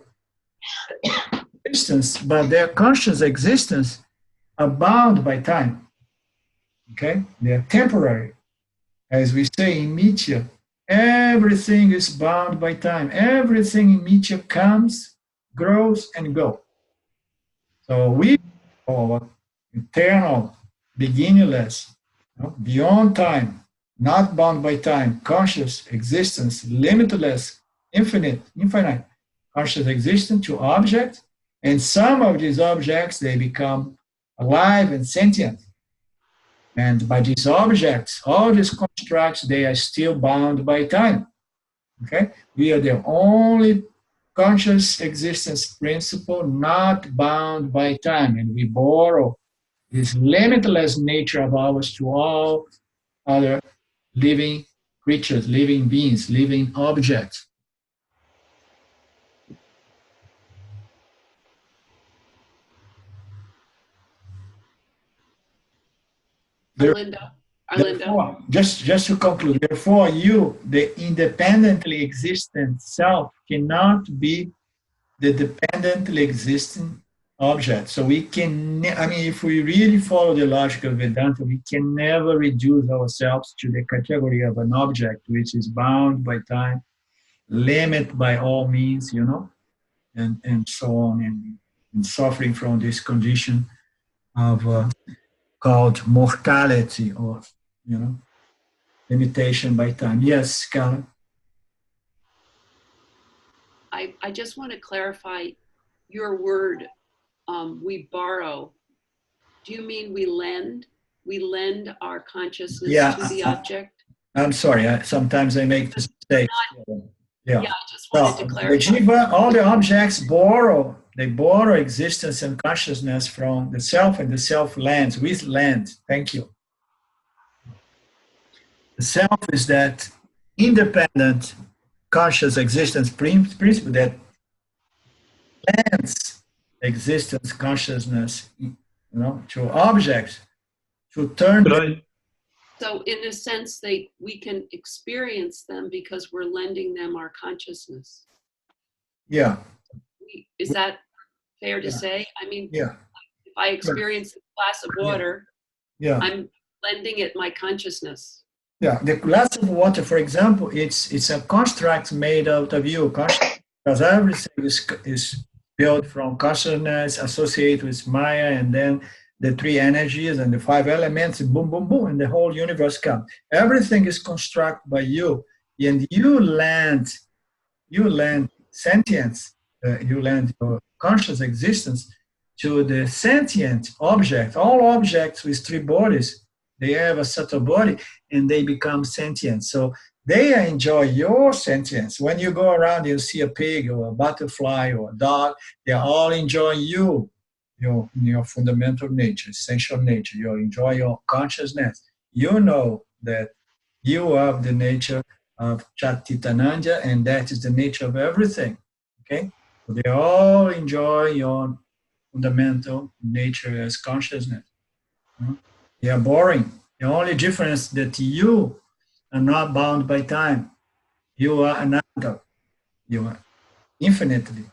existence, but their conscious existence are bound by time. Okay? They are temporary. As we say in Mitya, everything is bound by time. Everything in Mitya comes, grows, and goes. So we are eternal, beginningless, you know, beyond time, not bound by time, conscious existence, limitless, infinite, conscious existence to objects. And some of these objects, they become alive and sentient. And by these objects, all these constructs, they are still bound by time. Okay? We are the only conscious existence principle not bound by time. And we borrow this limitless nature of ours to all other living creatures, living beings, living objects. Therefore, just to conclude, therefore, you, the independently existent self, cannot be the dependently existing object. So we can, I mean, if we really follow the logic of Vedanta, we can never reduce ourselves to the category of an object which is bound by time, limit by all means, and so on, and suffering from this condition of called mortality, or limitation by time. Yes, Carla? I just want to clarify your word, we borrow. Do you mean we lend? We lend our consciousness to the object? I'm sorry, sometimes I make this mistake. Yeah, I just wanted to clarify. The jiva, all the objects borrow existence and consciousness from the self, and the self lends, with lend. Thank you. The self is that independent conscious existence principle that lends existence, consciousness, to objects, to turn them. So in a sense, we can experience them because we're lending them our consciousness. Yeah. Is that fair to say? I mean, yeah. If I experience a glass of water, I'm lending it my consciousness. Yeah, the glass of water, for example, it's a construct made out of you, because everything is built from consciousness, associated with Maya, and then the three energies and the five elements, boom, boom, boom, and the whole universe comes. Everything is constructed by you, and you lend sentience, you lend your conscious existence to the sentient object. All objects with three bodies, they have a subtle body, and they become sentient. So they enjoy your sentience. When you go around, you see a pig or a butterfly or a dog, they all enjoy you, your fundamental nature, essential nature. You enjoy your consciousness. You know that you have the nature of Chatitananda, and that is the nature of everything. Okay? So they all enjoy your fundamental nature as consciousness. They are boring. The only difference that you are not bound by time. You are another. You are infinitely.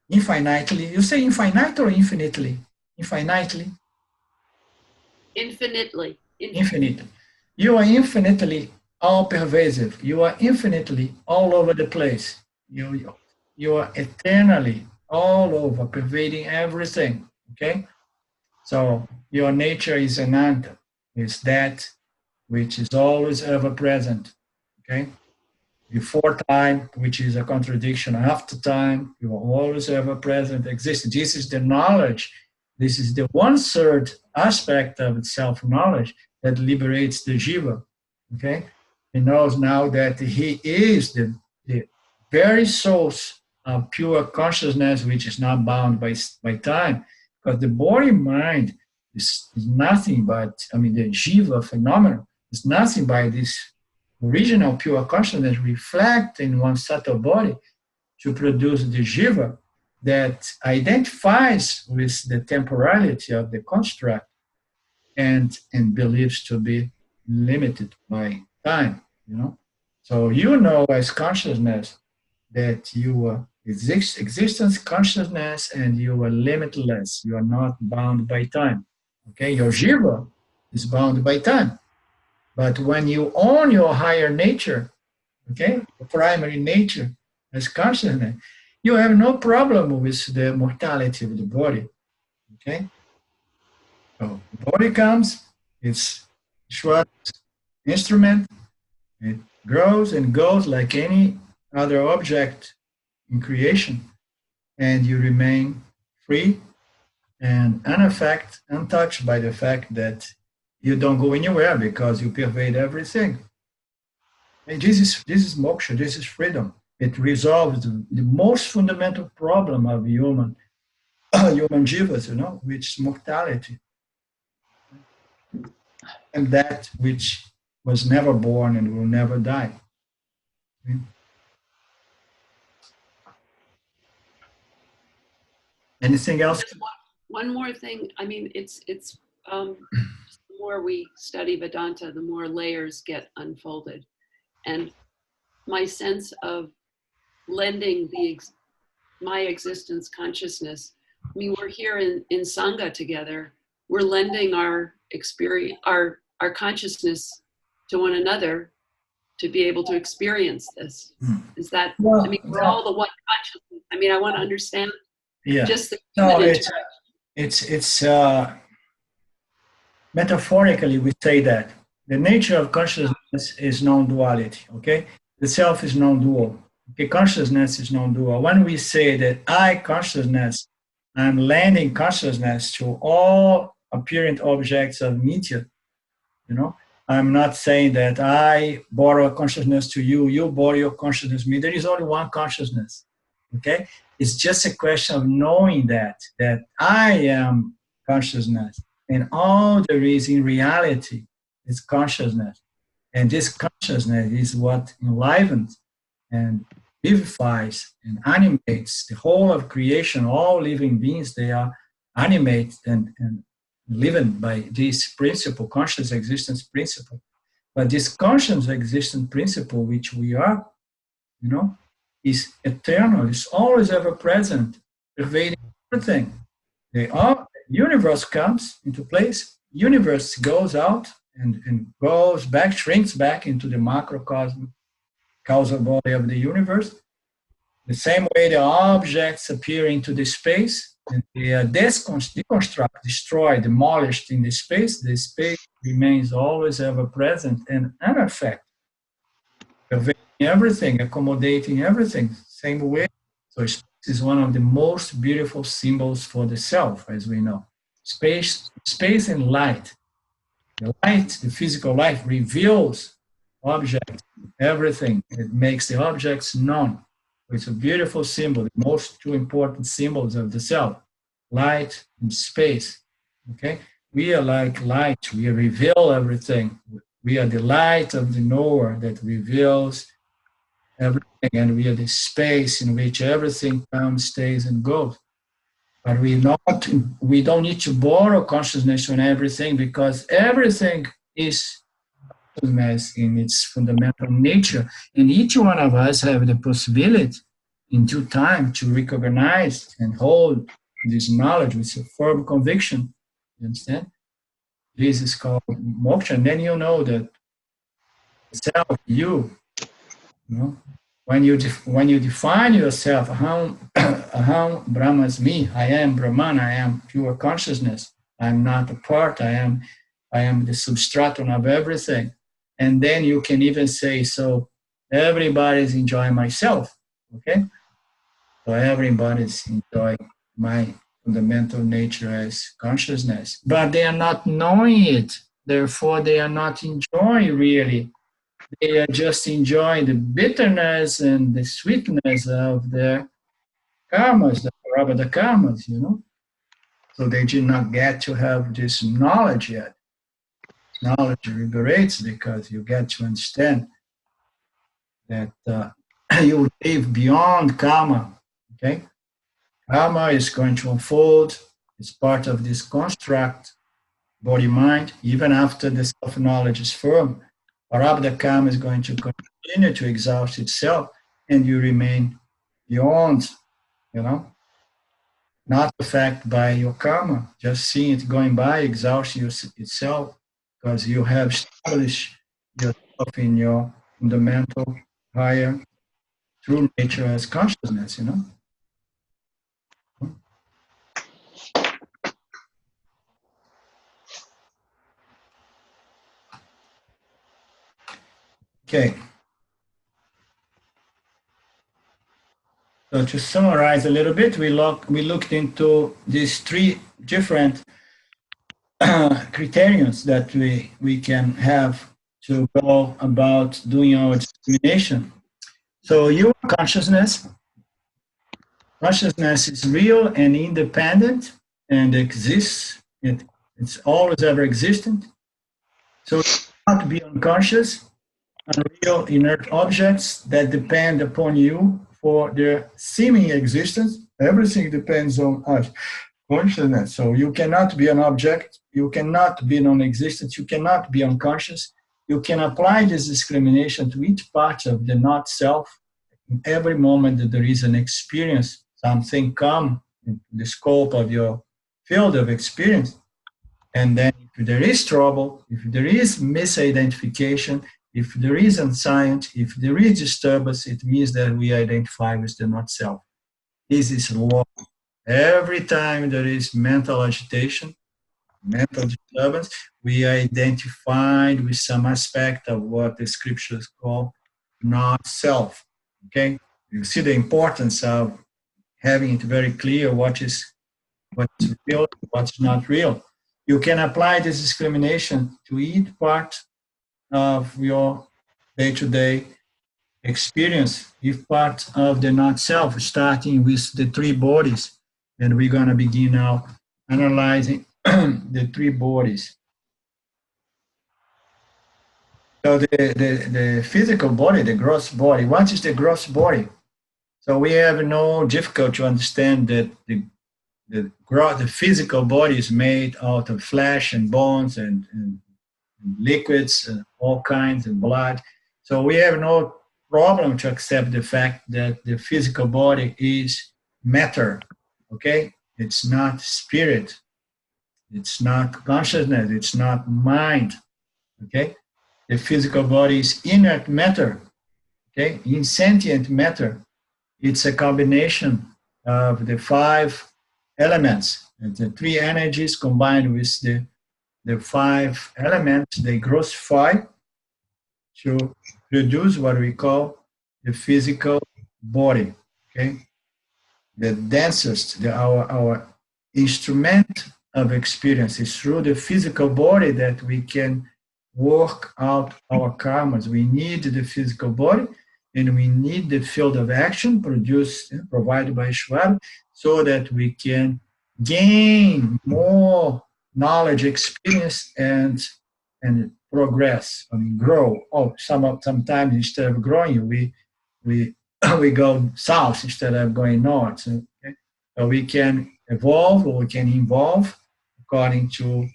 You say infinite or infinitely? Infinitely? Infinitely. Infinitely. You are infinitely all pervasive. You are infinitely all over the place. You are eternally all over, pervading everything. Okay? So your nature is ananta. It's that which is always ever present. Okay? Before time, which is a contradiction. After time, you are always ever present, existing. This is the knowledge. This is the 1/3 aspect of self-knowledge that liberates the jiva. Okay? He knows now that he is the very source of pure consciousness, which is not bound by time. Because the body-mind is nothing but, the jiva phenomenon is nothing but this original pure consciousness reflect in one subtle body to produce the jiva that identifies with the temporality of the construct and believes to be limited by time, So as consciousness that you are existence consciousness and you are limitless. You are not bound by time. Okay, your jiva is bound by time. But when you own your higher nature, okay, the primary nature as consciousness, you have no problem with the mortality of the body. Okay? So the body comes, it's Ishvara's instrument, it grows and goes like any other object in creation, and you remain free and unaffected, untouched by the fact that you don't go anywhere because you pervade everything. And this is moksha, this is freedom. It resolves the most fundamental problem of human jivas, which is mortality. And that which was never born and will never die. Okay? Anything else? One more thing. It's the more we study Vedanta, the more layers get unfolded. And my sense of lending my existence consciousness, we're here in Sangha together. We're lending our experience, our consciousness to one another to be able to experience this? Is that, Well, I mean, we're no. all the one consciousness. I mean, I want to understand Yeah. just the No, human it's metaphorically we say that the nature of consciousness is non-duality. Okay, the self is non-dual. Okay, consciousness is non-dual. When we say that I consciousness, I'm lending consciousness to all apparent objects of media. You know, I'm not saying that I borrow consciousness to you, you borrow your consciousness to me. There is only one consciousness. Okay, it's just a question of knowing that I am consciousness, and all there is in reality is consciousness, and this consciousness is what enlivens and vivifies and animates the whole of creation. All living beings, they are animated and living by this principle, conscious existence principle. But this conscious existence principle, which we are, you know, is eternal, is always ever present, pervading everything. Universe comes into place, universe goes out and goes back, shrinks back into the macrocosm, causal body of the universe. The same way the objects appear into the space, and they are deconstruct, destroy, demolished in the space remains always ever present and unaffected, pervading everything, accommodating everything, same way. So space is one of the most beautiful symbols for the self, as we know. Space and light. The light, the physical light, reveals objects, everything. It makes the objects known. It's a beautiful symbol, the most two important symbols of the self, light and space. Okay? We are like light. We reveal everything. We are the light of the knower that reveals everything, and we are the space in which everything comes, stays, and goes. But we don't need to borrow consciousness on everything, because everything is consciousness in its fundamental nature, and each one of us have the possibility in due time to recognize and hold this knowledge with a firm conviction. You understand? This is called moksha, and then you know that self, you know, when you define yourself, aham brahmasmi, I am Brahman, I am pure consciousness, I'm not a part, I am the substratum of everything. And then you can even say, so everybody's enjoying myself, okay? So everybody's enjoying my fundamental nature as consciousness, but they are not knowing it. Therefore, they are not enjoying really. They are just enjoying the bitterness and the sweetness of their karmas, the prarabdha karmas, you know. So they did not get to have this knowledge yet. Knowledge liberates because you get to understand that you live beyond karma, okay? Karma is going to unfold. It's part of this construct, body-mind, even after the self-knowledge is firm. Prarabdha karma is going to continue to exhaust itself, and you remain beyond, you know, not affected by your karma, just seeing it going by, exhausting itself, because you have established yourself in your fundamental, higher, true nature as consciousness, you know. Okay. So to summarize a little bit, we looked into these three different criterions that we can have to go about doing our discrimination. So your consciousness is real and independent and exists. It's always ever existent. So it's not to be unconscious, unreal inert objects that depend upon you for their seeming existence. Everything depends on us, consciousness. So you cannot be an object, you cannot be non-existent, you cannot be unconscious. You can apply this discrimination to each part of the not self. In every moment that there is an experience, something come in the scope of your field of experience. And then if there is trouble, if there is misidentification, If there is anxiety, if there is disturbance, it means that we identify with the not self. This is law. Every time there is mental agitation, mental disturbance, we identified with some aspect of what the scriptures call not self. Okay? You see the importance of having it very clear what's real, what's not real. You can apply this discrimination to each part of your day-to-day experience, if part of the not self, starting with the three bodies. And we're going to begin now analyzing the three bodies. So the physical body, the gross body, what is the gross body? So we have no difficulty to understand that the physical body is made out of flesh and bones and liquids and all kinds and blood. So we have no problem to accept the fact that the physical body is matter, okay? It's not spirit. It's not consciousness. It's not mind, okay? The physical body is inert matter, okay? Insentient matter. It's a combination of the 5 elements, and the 3 energies combined with the 5 elements, they grossify to produce what we call the physical body, okay? The densest, our instrument of experience is through the physical body that we can work out our karmas. We need the physical body, and we need the field of action provided by Ishvara, so that we can gain more knowledge, experience, and progress. I mean, grow. Sometimes instead of growing, we go south instead of going north. Okay? So we can evolve or we can evolve according to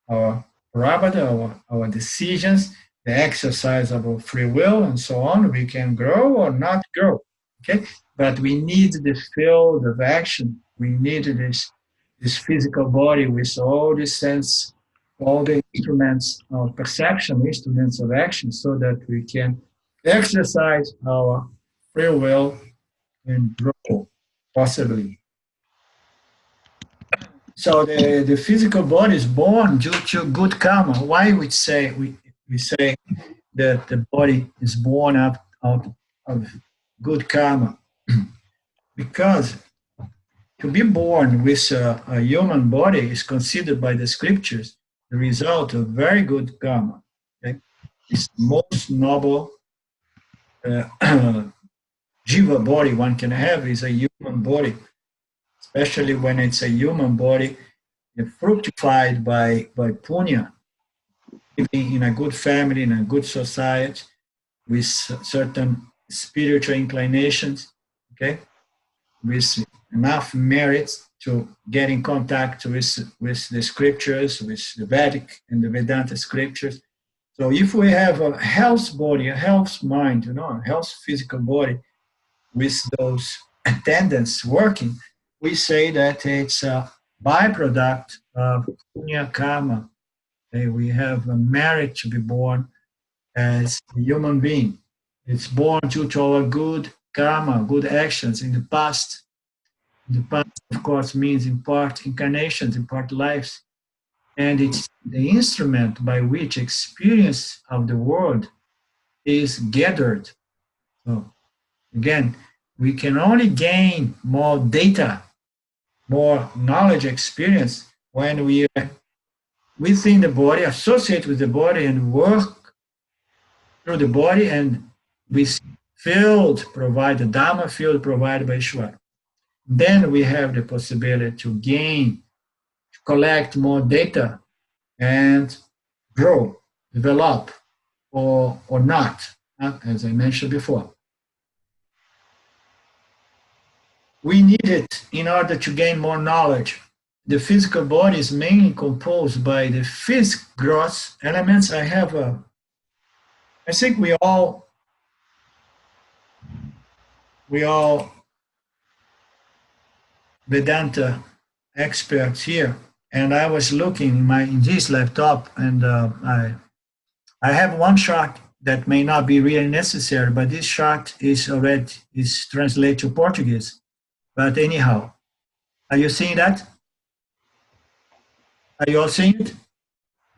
our prarabdha, our decisions, the exercise of our free will, and so on. We can grow or not grow. Okay, but we need the field of action. We need this physical body with all the sense, all the instruments of perception, instruments of action, so that we can exercise our free will and grow, possibly. So the physical body is born due to good karma. Why we say that the body is born out of good karma? Because to be born with a human body is considered by the scriptures the result of very good karma. Okay? It's the most noble jiva body one can have is a human body, especially when it's a human body fructified by punya, living in a good family, in a good society, with certain spiritual inclinations, okay, with enough merits to get in contact with the scriptures, with the Vedic and the Vedanta scriptures. So if we have a health body, a health mind, a health physical body with those attendants working, we say that it's a byproduct of punya karma. Okay? We have a merit to be born as a human being. It's born due to our good karma, good actions in the past. The past, of course, means in part incarnations, in part lives. And it's the instrument by which experience of the world is gathered. So, again, we can only gain more data, more knowledge, experience when we are within the body, associate with the body, and work through the body, and with field provided, Dharma field provided by Ishvara. Then we have the possibility to gain, to collect more data, and grow, develop, or not, as I mentioned before. We need it in order to gain more knowledge. The physical body is mainly composed by the gross elements. I think we all Vedanta experts here, and I was looking in this laptop, and I have one chart that may not be really necessary, but this chart is already is translated to Portuguese. But anyhow, are you seeing that? Are you all seeing it?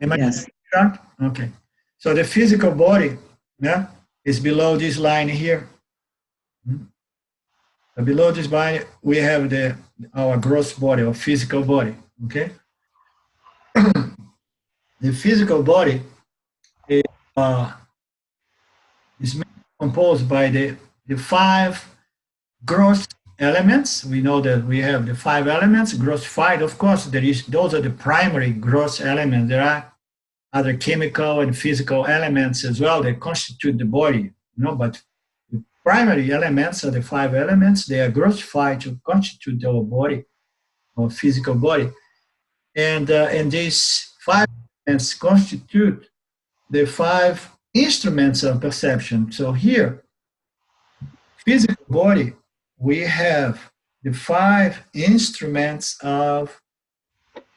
Am I Yes. chart? Okay. So the physical body, yeah, is below this line here. Below this line, we have our gross body or physical body. Okay. The physical body is, is composed by the five gross elements. We know that we have the five elements, grossified. Of course, those are the primary gross elements. There are other chemical and physical elements as well that constitute the body, but the primary elements are the five elements. They are grossified to constitute our body, our physical body. And these five elements constitute the five instruments of perception. So here, physical body, we have the five instruments of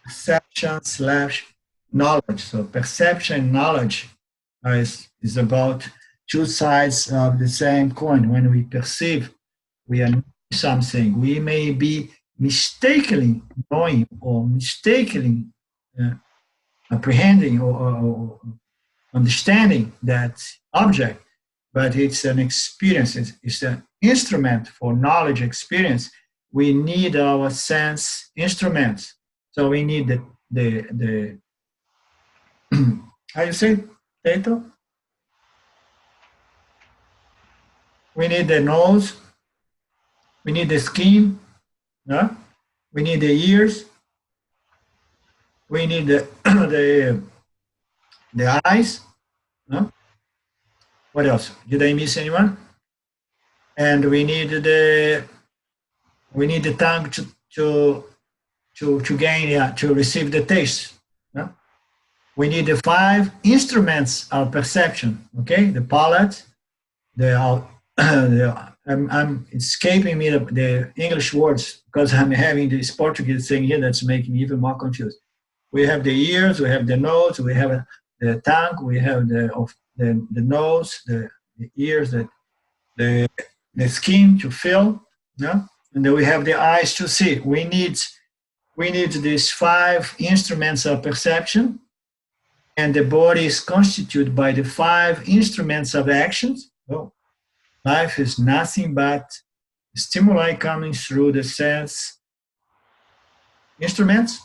perception / knowledge. So perception and knowledge is about two sides of the same coin. When we perceive, we are knowing something. We may be mistakenly knowing or mistakenly apprehending or understanding that object, but it's an experience. It's an instrument for knowledge experience. We need our sense instruments. So we need the how you say, Tato? We need the nose. We need the skin. No? We need the ears. We need the eyes. No? What else? Did I miss anyone? And we need the tongue to gain, to receive the taste. No? We need the five instruments of perception. Okay, the palate, I'm escaping me the English words because I'm having this Portuguese thing here that's making me even more confused. We have the ears, we have the nose, we have the tongue, we have the nose, the ears, the skin to feel, yeah? And then we have the eyes to see. We need these five instruments of perception, and the body is constituted by the five instruments of actions. Oh, life is nothing but stimuli coming through the sense instruments,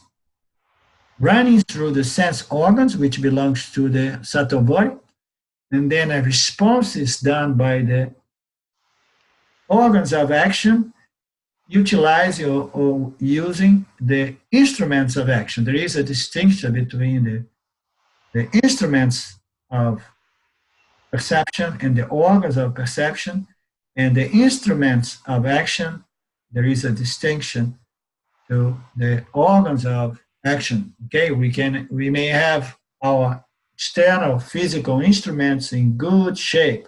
running through the sense organs, which belongs to the subtle body, and then a response is done by the organs of action, utilizing or using the instruments of action. There is a distinction between the instruments of perception and the organs of perception, and the instruments of action. There is a distinction to the organs of action. Okay, we may have our external physical instruments in good shape,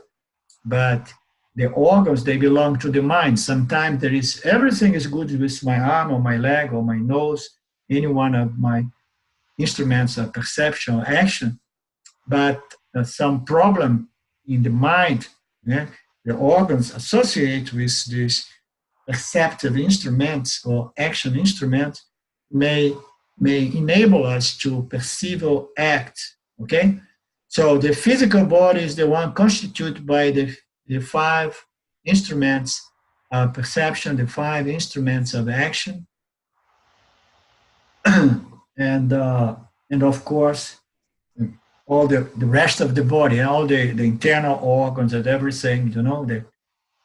but the organs, they belong to the mind. Sometimes everything is good with my arm or my leg or my nose, any one of my instruments of perception or action, but some problem in the mind, yeah, the organs associated with these perceptive instruments or action instruments may enable us to perceive or act, okay? So the physical body is the one constituted by the five instruments of perception, the five instruments of action, and of course, all the rest of the body, all the internal organs and everything,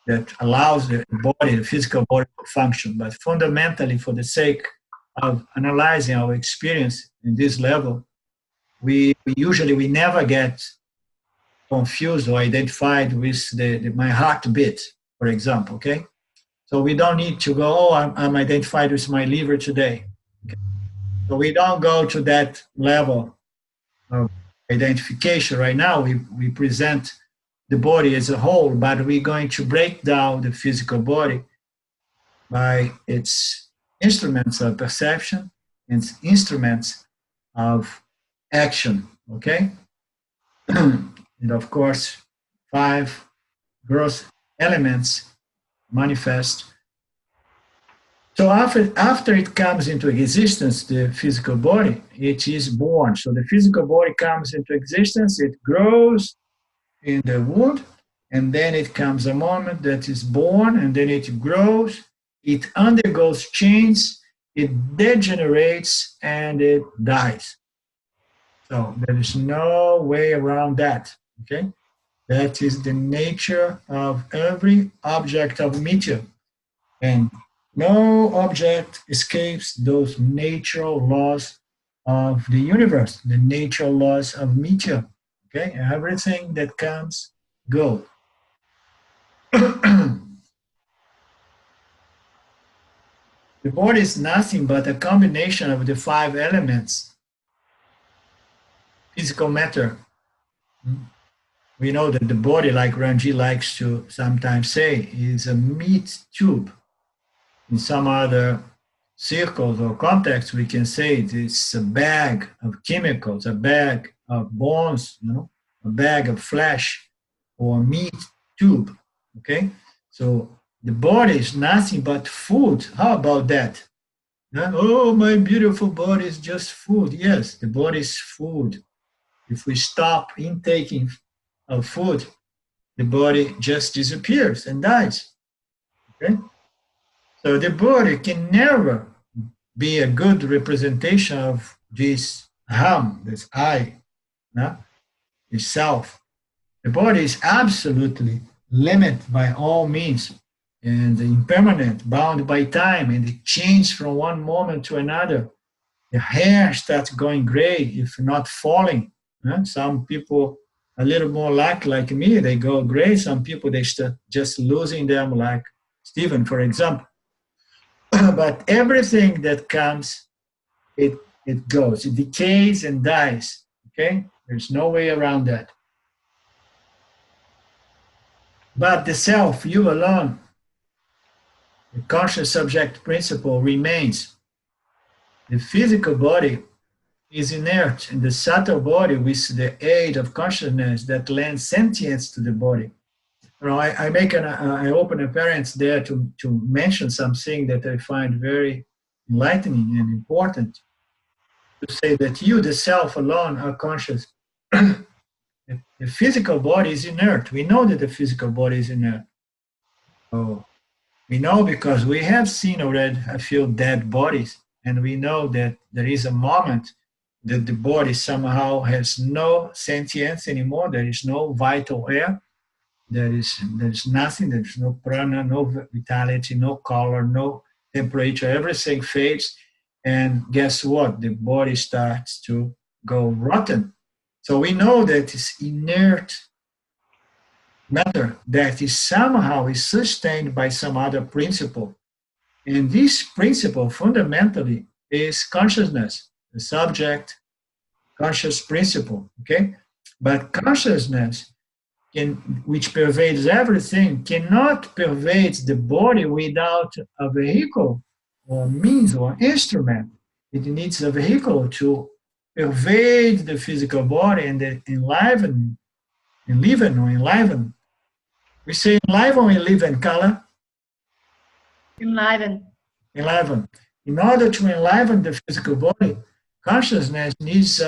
that allows the body, the physical body to function. But fundamentally, for the sake of analyzing our experience in this level, we never get confused or identified with my heartbeat, for example, okay? So we don't need to go, I'm identified with my liver today. Okay? So we don't go to that level of identification right now. We present the body as a whole, but we're going to break down the physical body by its instruments of perception and instruments of action, okay? And of course, 5 gross elements manifest. So after it comes into existence, the physical body, it is born. So the physical body comes into existence, it grows in the womb, and then it comes a moment that is born, and then it grows, it undergoes change, it degenerates, and it dies. So there is no way around that, okay? That is the nature of every object of Mithya. And no object escapes those natural laws of the universe, the natural laws of Mithya. Okay, everything that comes, goes. The body is nothing but a combination of the 5 elements. Physical matter. We know that the body, like Ranji likes to sometimes say, is a meat tube. In some other circles or contexts, we can say it's a bag of chemicals, a bag of bones, a bag of flesh, or meat tube, okay? So the body is nothing but food. How about that? Oh, my beautiful body is just food. Yes, the body is food. If we stop intaking of food, the body just disappears and dies, okay? So the body can never be a good representation of this Ham, this I, this self. The body is absolutely limited by all means and impermanent, bound by time, and it changes from one moment to another. The hair starts going gray if not falling. Some people, a little more like me, they go gray. Some people, they start just losing them, like Stephen, for example. But everything that comes, it goes. It decays and dies, okay? There's no way around that. But the self, you alone, the conscious subject principle remains. The physical body is inert, and the subtle body, with the aid of consciousness, that lends sentience to the body. I open a parents there to mention something that I find very enlightening and important. To say that you, the self alone, are conscious. The physical body is inert. We know that the physical body is inert. So we know because we have seen already a few dead bodies, and we know that there is a moment that the body somehow has no sentience anymore. There is no vital air. There is nothing. There is no prana, no vitality, no color, no temperature. Everything fades, and guess what? The body starts to go rotten. So we know that it's inert matter that is somehow is sustained by some other principle, and this principle fundamentally is consciousness, the subject conscious principle. Okay, but consciousness, which pervades everything, cannot pervade the body without a vehicle or means or instrument. It needs a vehicle to pervade the physical body and enliven. We say enliven or enliven, Carla? Enliven. Enliven. In order to enliven the physical body, consciousness needs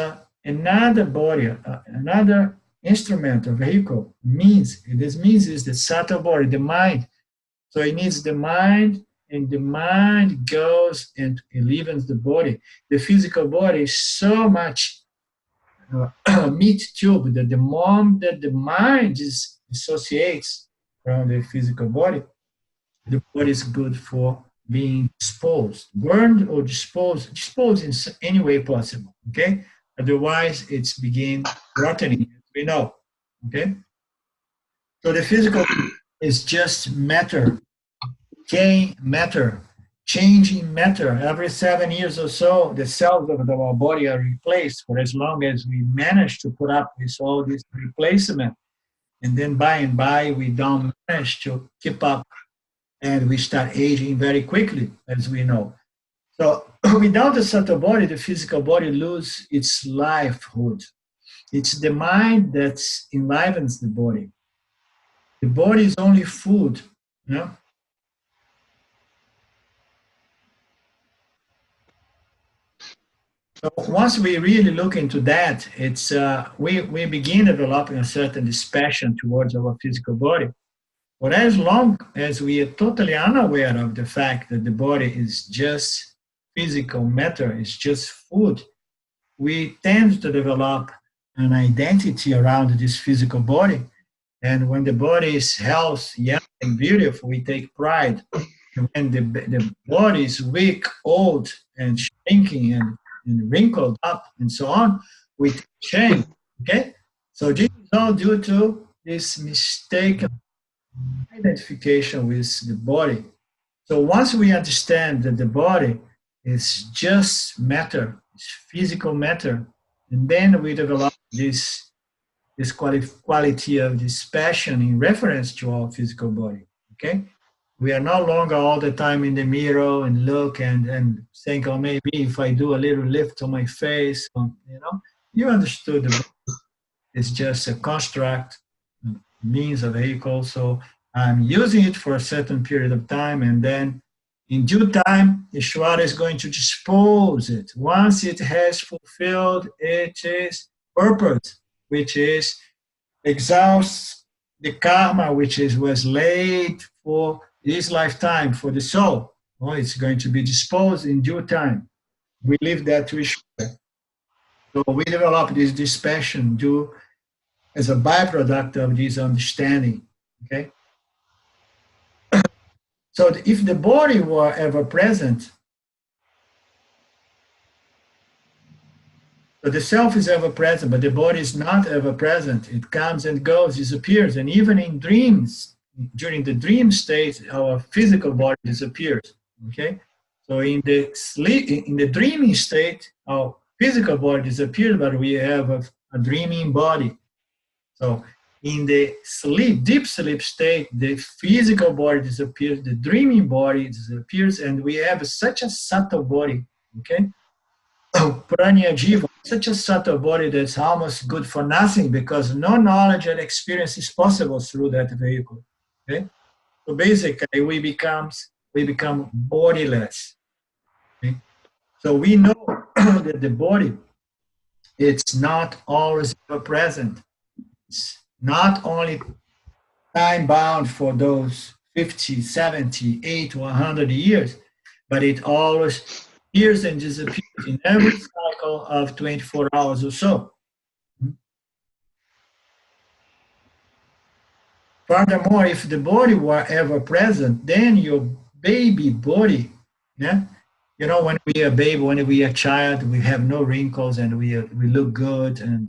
another body, another instrument, a vehicle, means. And this means is the subtle body, the mind. So it needs the mind, and the mind goes and enlivens the body. The physical body is so much meat tube that the moment that the mind dissociates from the physical body, the body is good for being disposed, burned or disposed in any way possible, okay? Otherwise, it's begin rotting, we know, okay? So the physical is just matter, decaying matter, changing matter. Every 7 years or so, the cells of our body are replaced for as long as we manage to put up with all this replacement. And then by and by, we don't manage to keep up, and we start aging very quickly, as we know. So without the subtle body, the physical body loses its lifehood. It's the mind that enlivens the body. The body is only food. You know? So once we really look into that, it's we begin developing a certain dispassion towards our physical body. But as long as we are totally unaware of the fact that the body is just physical matter, it's just food, we tend to develop an identity around this physical body. And when the body is healthy, young, and beautiful, we take pride. And when the body is weak, old, and shrinking, and wrinkled up, and so on, we take shame. Okay? So this is all due to this mistaken identification with the body. So once we understand that the body is just matter, it's physical matter, and then we develop this quality of this passion in reference to our physical body. Okay, we are no longer all the time in the mirror and look and think, oh, maybe if I do a little lift on my face, you understood the body is just a construct, means, a vehicle. So I'm using it for a certain period of time, and then in due time, Ishvara is going to dispose it. Once it has fulfilled its purpose, which is exhausts the karma which was laid for this lifetime for the soul. Well, it's going to be disposed in due time. We leave that to Ishvara. So we develop this dispassion as a byproduct of this understanding. Okay. So if the body were ever present, so the self is ever present, but the body is not ever present. It comes and goes, disappears. And even in dreams, during the dream state, our physical body disappears. Okay? So in the dreaming state, our physical body disappears, but we have a dreaming body. So in the deep sleep state, the physical body disappears, the dreaming body disappears, and we have such a subtle body, okay? Pranya Jiva, such a subtle body that's almost good for nothing because no knowledge and experience is possible through that vehicle, okay? So basically, we become bodiless, okay? So we know that the body, it's not always ever present. It's not only time bound for those 50, 70, 80, 100 years, but it always appears and disappears in every cycle of 24 hours or so. Furthermore, if the body were ever present, then your baby body, yeah, when we are a baby, when we are a child, we have no wrinkles and we look good and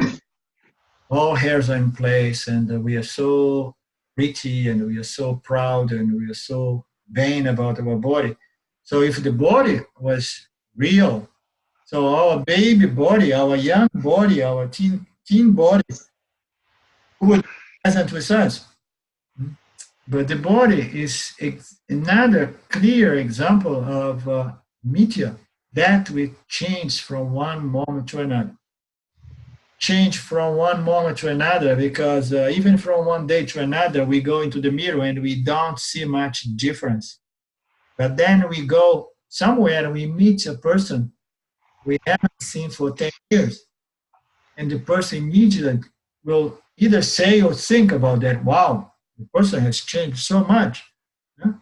all hairs are in place, and we are so pretty, and we are so proud, and we are so vain about our body. So if the body was real, so our baby body, our young body, our teen body would be present with us. But the body is another clear example of mithya, that we change from one moment to another. Change from one moment to another, because even from one day to another, we go into the mirror and we don't see much difference. But then we go somewhere and we meet a person we haven't seen for 10 years. And the person immediately will either say or think about that, wow, the person has changed so much. Yeah?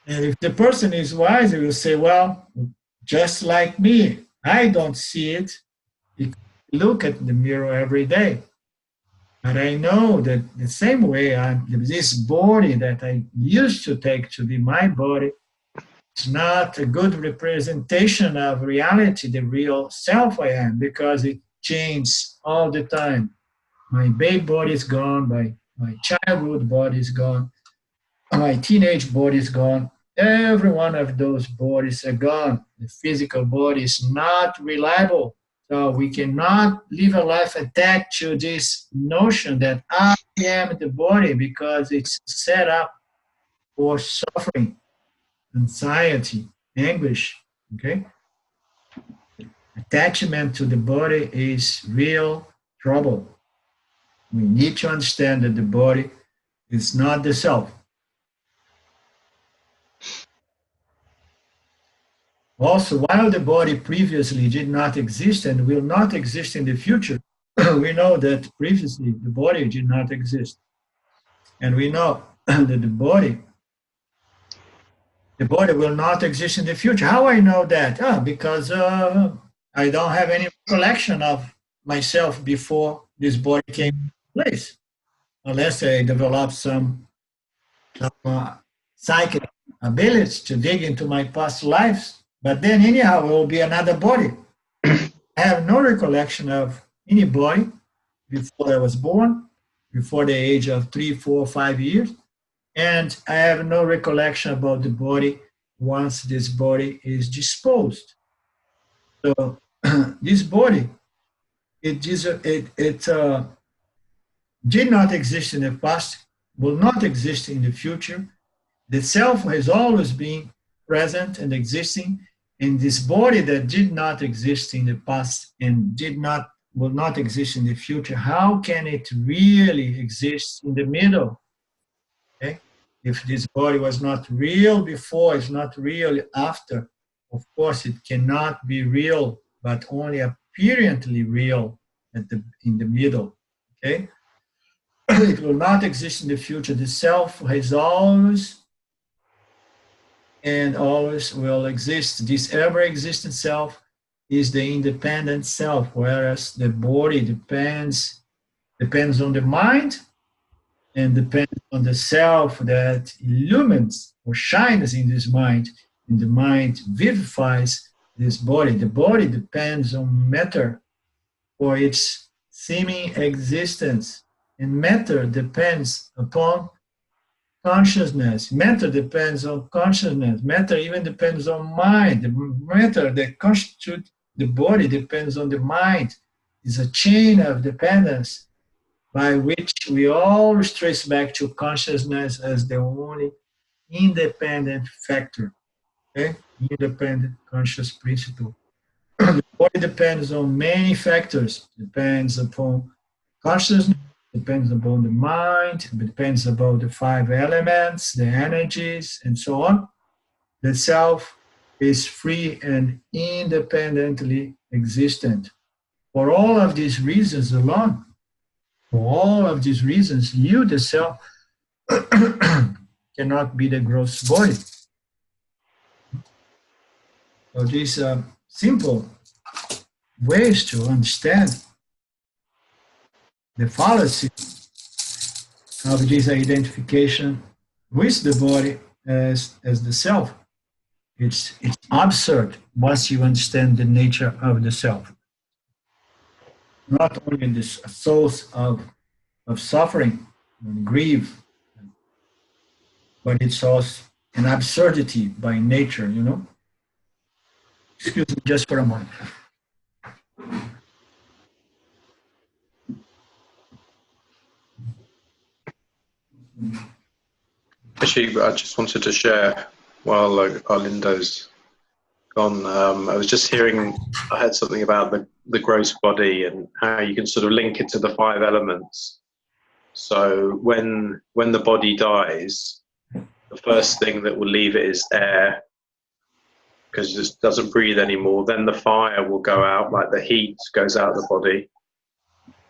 And if the person is wise, he will say, well, just like me, I don't see it. Look at the mirror every day. But I know that the same way this body that I used to take to be my body is not a good representation of reality, the real self I am, because it changes all the time. My baby body is gone, my childhood body is gone, my teenage body is gone. Every one of those bodies are gone. The physical body is not reliable. So we cannot live a life attached to this notion that I am the body, because it's set up for suffering, anxiety, anguish, okay? Attachment to the body is real trouble. We need to understand that the body is not the self. Also, while the body previously did not exist and will not exist in the future, we know that previously the body did not exist. And we know that the body will not exist in the future. How I know that? Because I don't have any recollection of myself before this body came into place, unless I develop some psychic ability to dig into my past lives. But then anyhow, it will be another body. I have no recollection of any body before I was born, before the age of 3, 4, 5 years. And I have no recollection about the body once this body is disposed. So this body, it did not exist in the past, will not exist in the future. The self has always been present and existing in this body that did not exist in the past and will not exist in the future. How can it really exist in the middle? Okay? If this body was not real before, it's not real after, of course it cannot be real, but only apparently real in the middle. Okay? It will not exist in the future. The self has always and always will exist. This ever-existent self is the independent self, whereas the body depends on the mind and depends on the self that illumines or shines in this mind, and the mind vivifies this body. The body depends on matter for its seeming existence, and matter depends upon consciousness. Matter depends on consciousness. Matter even depends on mind. The matter that constitutes the body depends on the mind. It's a chain of dependence by which we always trace back to consciousness as the only independent factor. Okay? Independent conscious principle. The body depends on many factors. Depends upon consciousness, depends upon the mind, it depends about the 5 elements, the energies, and so on. The self is free and independently existent. For all of these reasons alone, you, the self, cannot be the gross body. So these simple ways to understand the fallacy of this identification with the body as the self. It's absurd once you understand the nature of the self. Not only the source of suffering and grief, but it's also an absurdity by nature, you know. Excuse me just for a moment. Actually, I just wanted to share while Arlindo's gone. I was just hearing, I heard something about the gross body and how you can sort of link it to the 5 elements. So when the body dies, the first thing that will leave it is air, because it just doesn't breathe anymore. Then the fire will go out, like the heat goes out of the body.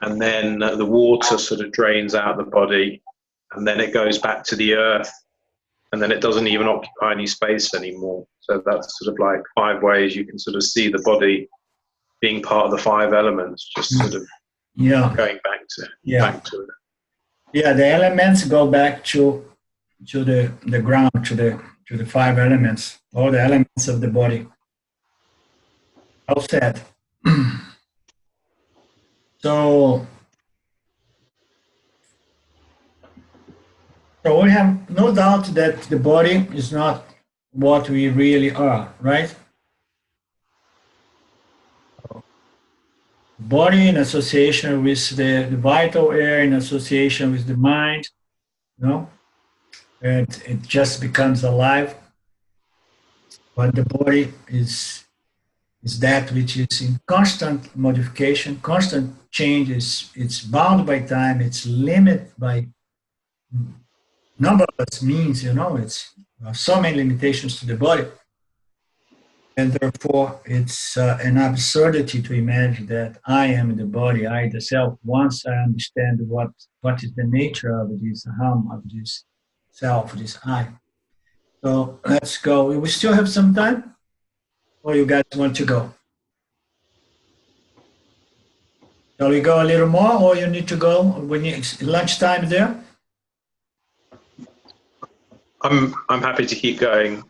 And then the water sort of drains out the body. And then it goes back to the earth. And then it doesn't even occupy any space anymore. So that's sort of like 5 ways you can sort of see the body being part of the 5 elements, just sort of going back to it. Yeah, the elements go back to the ground, to the 5 elements, all the elements of the body. All said. So we have no doubt that the body is not what we really are, right? Body in association with the vital air, in association with the mind, you know, and it just becomes alive. But the body is is that which is in constant modification, constant change. It's bound by time, it's limited by numberless means, it's so many limitations to the body. And therefore, it's an absurdity to imagine that I am the body, I the self. Once I understand what is the nature of this hum, of this self, this I. So let's go. We still have some time? Or you guys want to go? Shall we go a little more, or you need to go when lunchtime there? I'm happy to keep going.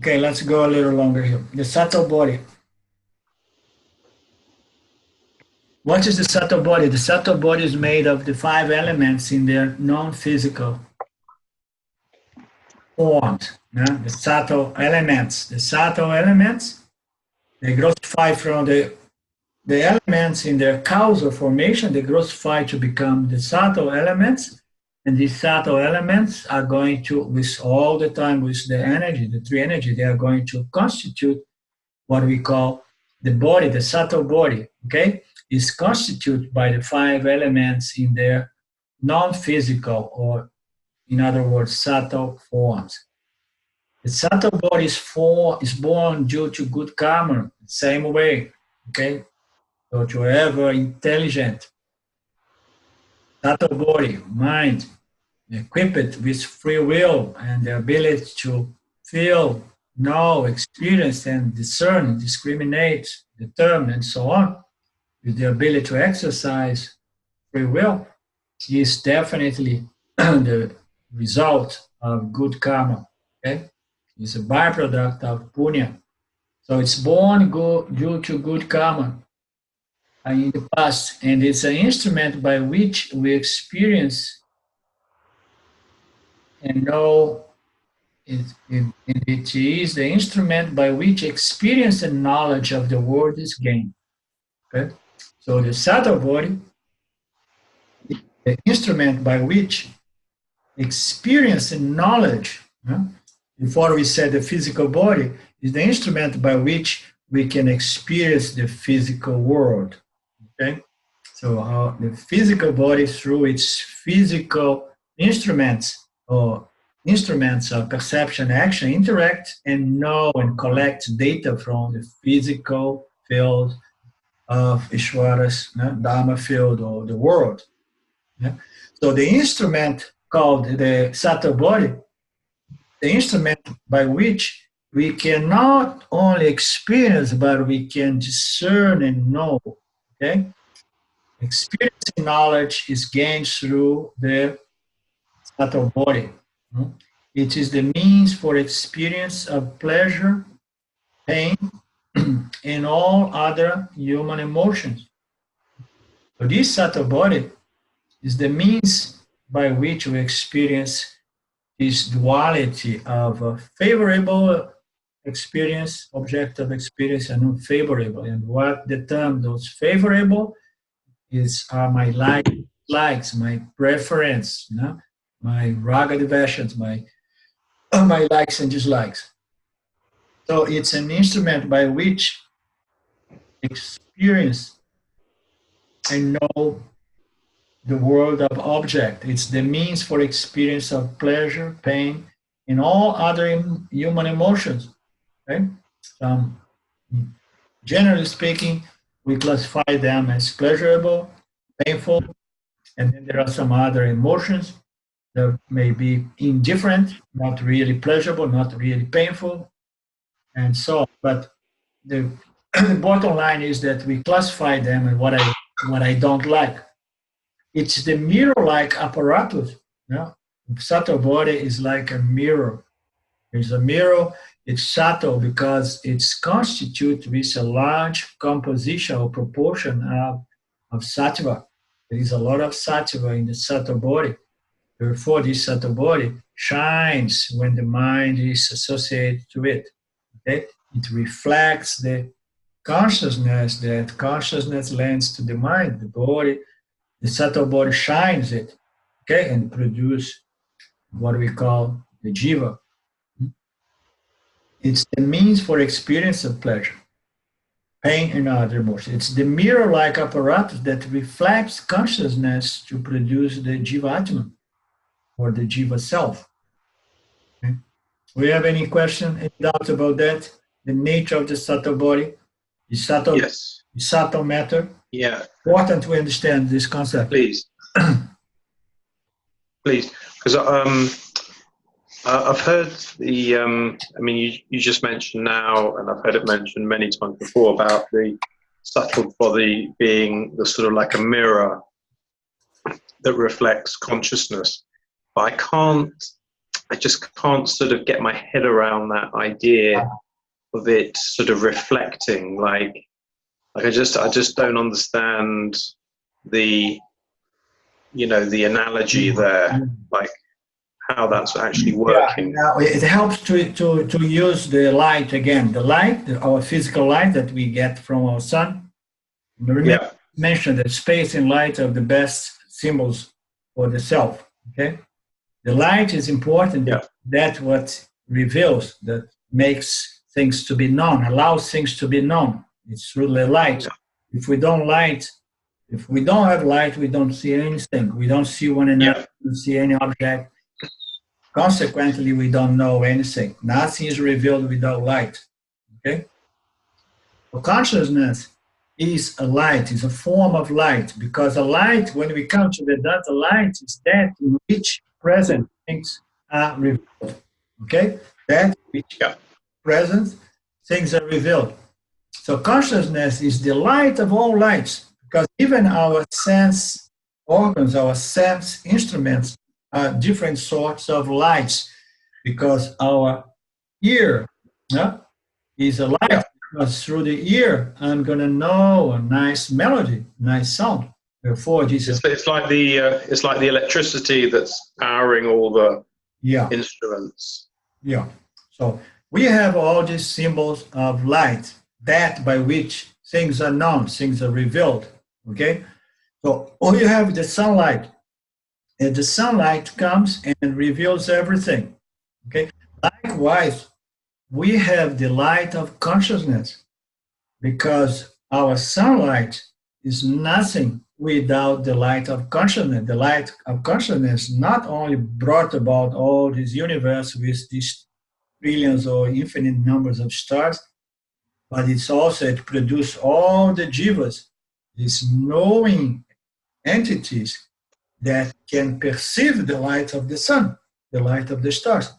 Okay, let's go a little longer here. The subtle body. What is the subtle body? The subtle body is made of the 5 elements in their non-physical forms. Yeah? The subtle elements. The subtle elements, they grossify from the elements in their causal formation. They grossify to become the subtle elements. And these subtle elements are going to, with all the time, with the energy, the 3 energy, they are going to constitute what we call the body, the subtle body, okay? Is constituted by the 5 elements in their non-physical, or in other words, subtle forms. The subtle body is born due to good karma, same way, okay? So to whoever intelligent, subtle body, mind, equipped with free will and the ability to feel, know, experience, and discern, discriminate, determine, and so on, with the ability to exercise free will, is definitely the result of good karma. Okay, it's a byproduct of punya. So it's born due to good karma in the past, and it's an instrument by which we experience and know it is the instrument by which experience and knowledge of the world is gained. Okay? So the subtle body is the instrument by which experience and knowledge, before we said the physical body, is the instrument by which we can experience the physical world. Okay? So the physical body, through its physical instruments, or instruments of perception, action, interact and know and collect data from the physical field of Ishwara's Dharma field, or the world. Yeah? So the instrument called the subtle body, the instrument by which we can not only experience, but we can discern and know. Okay? Experience and knowledge is gained through the subtle body. It is the means for experience of pleasure, pain, and all other human emotions. So this subtle body is the means by which we experience this duality of a favorable experience, objective experience, and unfavorable. And what determines those favorable are my likes, my preference, my raga devotions, my likes and dislikes. So it's an instrument by which experience and know the world of object. It's the means for experience of pleasure, pain, and all other human emotions. Okay? Generally speaking, we classify them as pleasurable, painful, and then there are some other emotions that may be indifferent, not really pleasurable, not really painful, and so on. But the bottom line is that we classify them and what I don't like. It's the mirror-like apparatus. Subtle body is like a mirror. There's a mirror. It's subtle because it's constituted with a large composition or proportion of sattva. There is a lot of sattva in the subtle body. Therefore, this subtle body shines when the mind is associated to it. Okay? It reflects the consciousness, that consciousness lends to the mind, the body. The subtle body shines it, okay, and produce what we call the jiva. It's the means for experience of pleasure, pain, and other emotions. It's the mirror-like apparatus that reflects consciousness to produce the Jivatma, or the Jiva self. Okay? Do you have any question, any doubt about that? The nature of the subtle body, the subtle, Yes. the subtle matter. Yeah. Important to understand this concept. Please. Please, because I've heard the. I mean, you just mentioned now, and I've heard it mentioned many times before about the subtle body being the sort of like a mirror that reflects consciousness. But I just can't sort of get my head around that idea of it sort of reflecting. Like I just don't understand the, the analogy there, like how that's actually working. Yeah, now it helps to use the light again. The light, our physical light that we get from our sun. Remember, mentioned that space and light are the best symbols for the self. Okay, the light is important. Yeah. That's what reveals, that makes things to be known, allows things to be known. It's through the light. Yeah. If we don't have light, we don't see anything. We don't see one another. Yeah. We don't see any object. Consequently, we don't know anything. Nothing is revealed without light. Okay? So consciousness is a light, is a form of light, because a light, when we come to Vedanta, light is that in which present things are revealed. Okay? That which present things are revealed. So consciousness is the light of all lights, because even our sense organs, our sense instruments are different sorts of lights, because our ear is a light, because through the ear I'm going to know a nice melody, nice sound. Therefore, it's like the electricity that's powering all the instruments. Yeah. So we have all these symbols of light, that by which things are known, things are revealed. Okay. So all you have is the sunlight. And the sunlight comes and reveals everything. Okay. Likewise, we have the light of consciousness, because our sunlight is nothing without the light of consciousness. The light of consciousness not only brought about all this universe with these trillions or infinite numbers of stars, but it's also, it produced all the jivas, these knowing entities that can perceive the light of the sun, the light of the stars.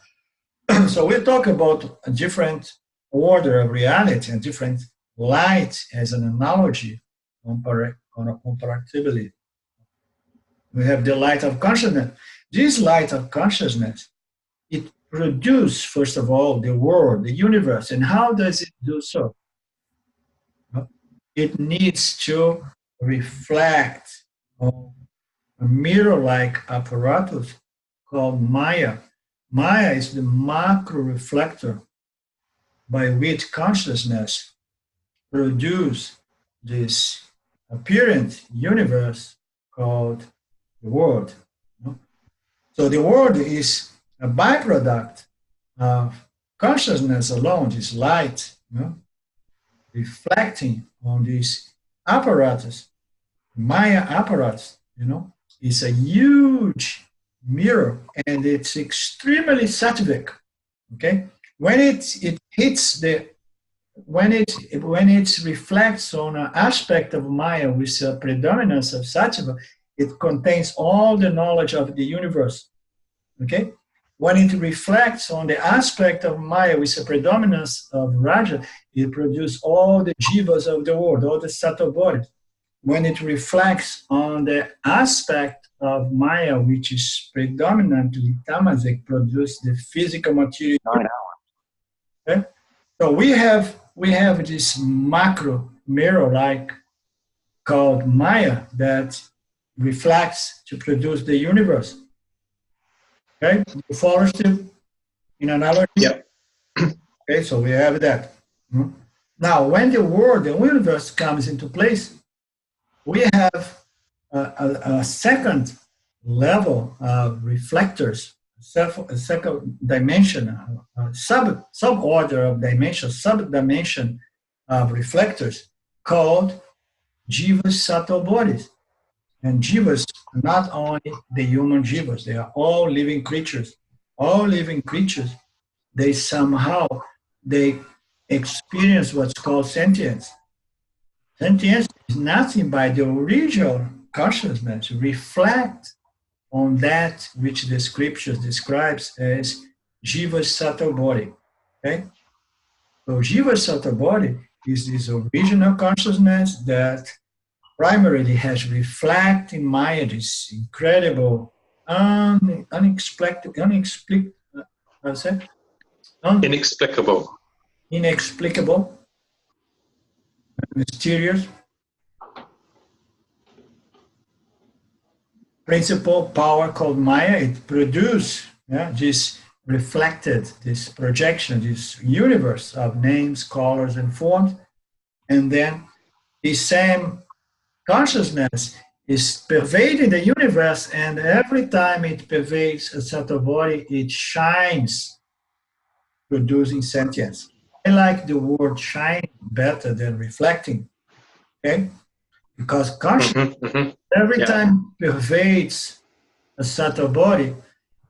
So we talk about a different order of reality, a different light as an analogy, comparatively. We have the light of consciousness. This light of consciousness, it produces, first of all, the world, the universe. And how does it do so? It needs to reflect on a mirror-like apparatus called Maya. Maya is the macro reflector by which consciousness produces this apparent universe called the world. So the world is a byproduct of consciousness alone, this light, reflecting on this apparatus, Maya apparatus, it's a huge mirror, and it's extremely sattvic. Okay, when it reflects on an aspect of Maya with a predominance of sattva, it contains all the knowledge of the universe. Okay, when it reflects on the aspect of Maya with a predominance of Raja, it produces all the jivas of the world, all the subtle bodies. When it reflects on the aspect of Maya, which is predominantly tamasic, produce the physical material. Okay? So we have this macro mirror-like called Maya that reflects to produce the universe. Okay, you follow still in analogy? Yeah. Okay, so we have that. Now, when the world, the universe comes into place, we have a second level of reflectors, a second dimension, sub-order of dimension, sub-dimension of reflectors called jivas subtle bodies. And jivas, not only the human jivas, they are all living creatures. All living creatures, they somehow, they experience what's called sentience. Sentience is nothing but the original consciousness reflect on that which the scriptures describes as jiva subtle body. Okay? So jiva subtle body is this original consciousness that primarily has reflected in Maya, this incredible, inexplicable, mysterious principle power called Maya. It produces this reflected, this projection, this universe of names, colors, and forms. And then the same consciousness is pervading the universe, and every time it pervades a subtle body, it shines, producing sentience. I like the word shine better than reflecting, okay? Because consciousness, every time pervades a subtle body,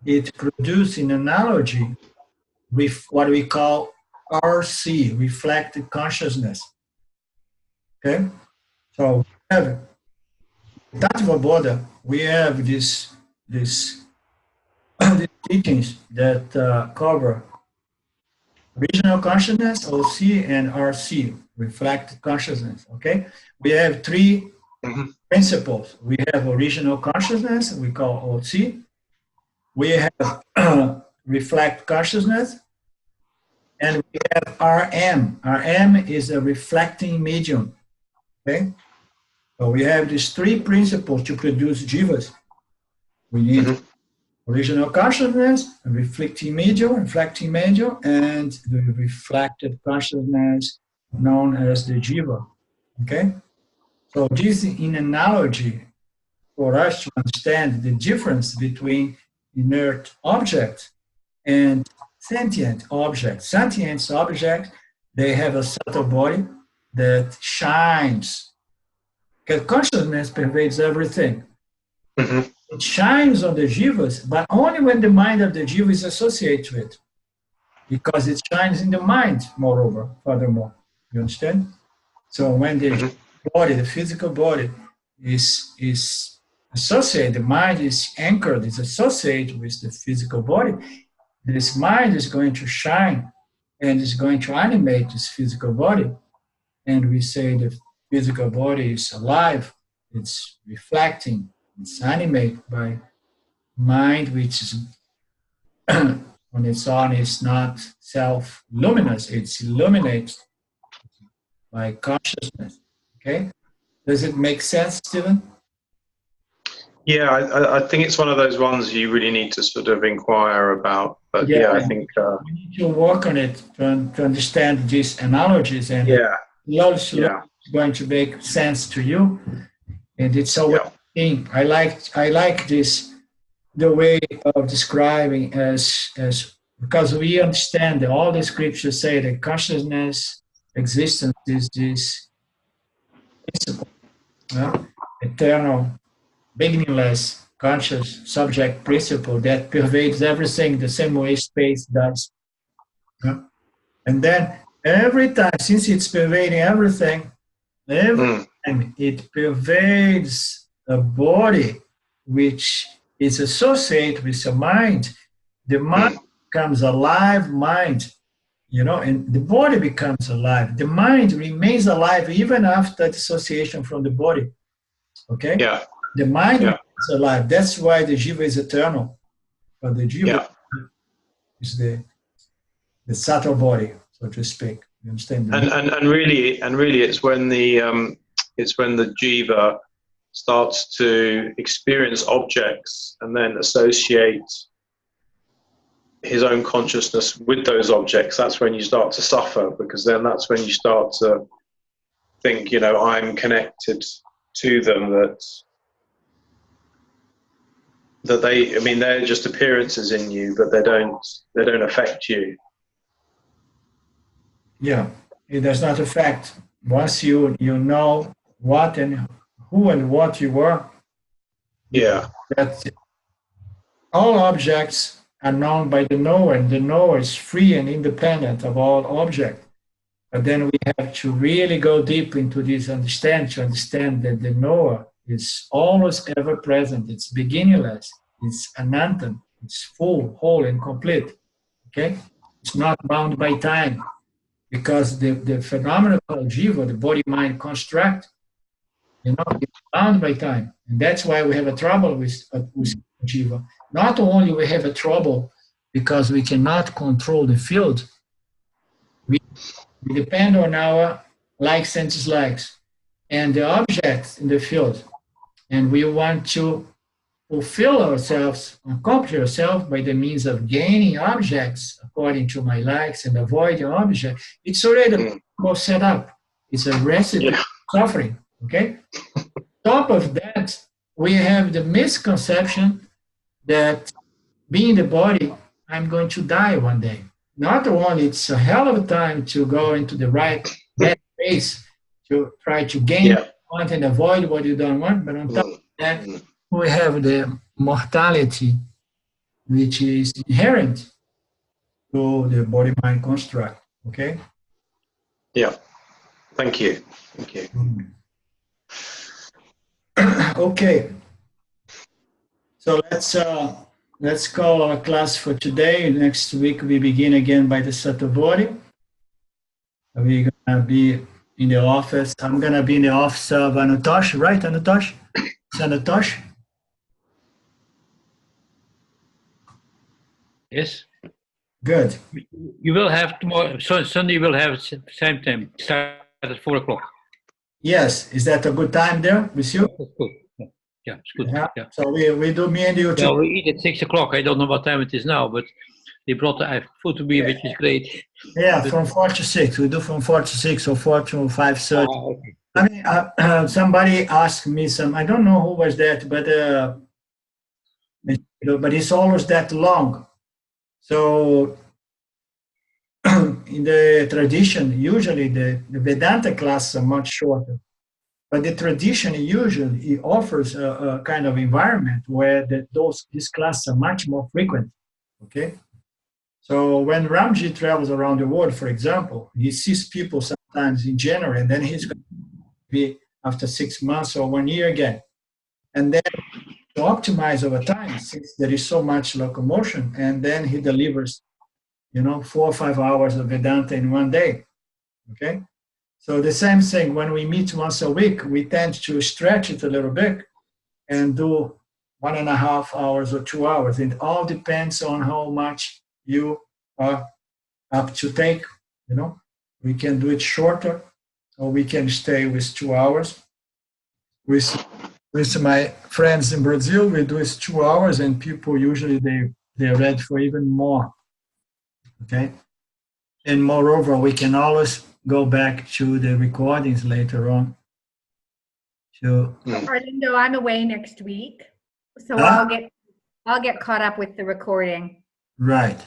it produces an analogy with what we call RC, reflected consciousness, okay? So we have Tattva Bodha, we have these teachings that cover original consciousness, OC, and RC, reflected consciousness, okay? We have three principles. We have original consciousness, we call OC. We have reflect consciousness, and we have RM. RM is a reflecting medium, okay? So we have these three principles to produce jivas. We need original consciousness, a reflecting medium, and the reflected consciousness known as the jiva. Okay? So this is an analogy for us to understand the difference between inert objects and sentient objects. Sentient objects, they have a subtle body that shines. Because consciousness pervades everything. It shines on the jivas, but only when the mind of the jiva is associated with it. Because it shines in the mind, moreover, furthermore. You understand? So when the body, the physical body, is associated, the mind is anchored, is associated with the physical body, this mind is going to shine and is going to animate this physical body. And we say the physical body is alive, it's reflecting, it's animated by mind, which is on its own is not self-luminous, it's illuminated by consciousness. Okay? Does it make sense, Stephen? Yeah, I think it's one of those ones you really need to sort of inquire about. But yeah, I think we need to work on it to understand these analogies, and slowly it's going to make sense to you. And it's always I like this, the way of describing as because we understand that all the scriptures say that consciousness, existence is this principle, eternal, beginningless, conscious subject principle that pervades everything the same way space does. And then every time, since it's pervading everything, every time it pervades a body which is associated with the mind becomes a live mind, and the body becomes alive. The mind remains alive even after dissociation from the body. Okay? Yeah. The mind remains alive. That's why the jiva is eternal. But the jiva is the subtle body, so to speak. You understand? And really, it's when the jiva starts to experience objects and then associate his own consciousness with those objects. That's when you start to suffer, because then that's when you start to think, I'm connected to them. That that they, I mean, they're just appearances in you, but they don't affect you. Yeah, it does not affect. Once you know what and who and what you are, Yeah. that all objects are known by the knower, and the knower is free and independent of all objects. But then we have to really go deep into this understand to understand that the knower is always ever present. It's beginningless. It's anantan. It's full, whole, and complete. Okay? It's not bound by time because the phenomenon called jiva, the body-mind construct, it's bound by time. And that's why we have a trouble with jiva. Not only we have a trouble because we cannot control the field, we depend on our likes and dislikes and the objects in the field. And we want to fulfill ourselves, accomplish ourselves by the means of gaining objects according to my likes and avoiding objects. It's already all set up. It's a recipe of suffering, okay? Top of that, we have the misconception that being the body, I'm going to die one day. Not only it's a hell of a time to go into the right space to try to gain what you want and avoid what you don't want, but on top of that, we have the mortality, which is inherent to the body-mind construct. Okay? Yeah. Thank you. Thank you. Okay. So let's call our class for today. Next week we begin again by the Sattva body. We're gonna be in the office. I'm gonna be in the office of Anutosh, right, Anutosh? It's Anutosh? Yes. Good. You will have tomorrow, Sunday we'll have same time, start at 4 o'clock. Yes. Is that a good time there with you? That's good. Yeah, it's good. Yeah. Yeah. So we do me and you Yeah, we eat at 6 o'clock. I don't know what time it is now, but they brought the food to me, which is great. Yeah, from 4 to 6. We do from 4 to 6 or 4 to 5:30. Okay. I mean, somebody asked me I don't know who was that, but it's always that long. So in the tradition, usually the Vedanta classes are much shorter. But the tradition usually offers a kind of environment where these classes are much more frequent. Okay? So when Ramji travels around the world, for example, he sees people sometimes in January, and then he's going to be after 6 months or 1 year again. And then to optimize over time, since there is so much locomotion, and then he delivers, 4 or 5 hours of Vedanta in 1 day. Okay? So the same thing, when we meet once a week, we tend to stretch it a little bit and do 1.5 hours or 2 hours. It all depends on how much you are up to take, We can do it shorter, or we can stay with 2 hours. With my friends in Brazil, we do it 2 hours, and people usually, they're ready for even more, okay? And moreover, we can always go back to the recordings later on. Arlindo, I'm away next week, so I'll get caught up with the recording. Right.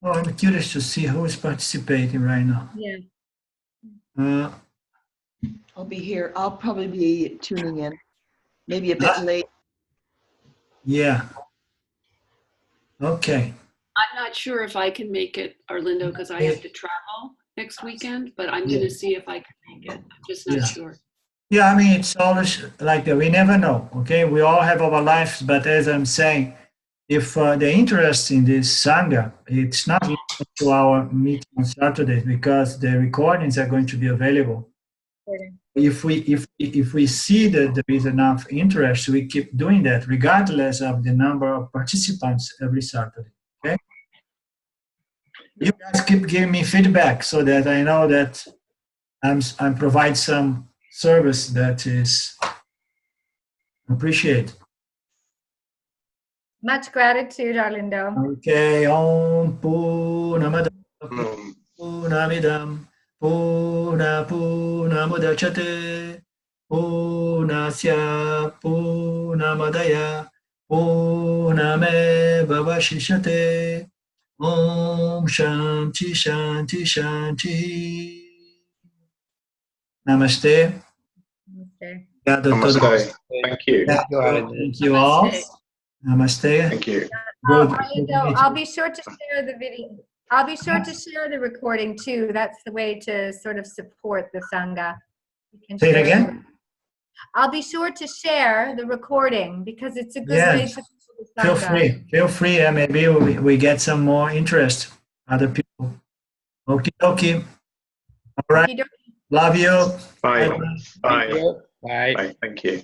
Oh, I'm curious to see who is participating right now. Yeah. I'll be here. I'll probably be tuning in, maybe a bit late. Yeah. Okay. I'm not sure if I can make it, Arlindo, because I have to travel next weekend, but I'm going to see if I can make it. I'm just not sure. Yeah, I mean, it's always like that. We never know, okay? We all have our lives, but as I'm saying, if the interest in this Sangha, it's not limited to our meeting on Saturdays, because the recordings are going to be available. Okay. If we see that there is enough interest, we keep doing that, regardless of the number of participants every Saturday, okay? You guys keep giving me feedback so that I know that I'm provide some service that is appreciated. Much gratitude, Arlindo. Okay, Om Purnamada Purnamidam Purnamudachyate Purnasya Purnamadaya Purnameva Vashishyate. Om Shanti Shanti Shanti. Namaste. Namaste. Obrigado a todos. Namaste. Thank you. Thank you all. Namaste. Thank you. Good. Arlindo, I'll be sure to share the video. I'll be sure to share the recording too. That's the way to sort of support the Sangha. You can Say it share again. I'll be sure to share the recording because it's a good way Yes. to support the Sangha. Feel free. And maybe we get some more interest. Other people. Okay. All right. Okey-dokey. Love you. Bye. Bye-bye. Bye. Bye. Bye. Thank you.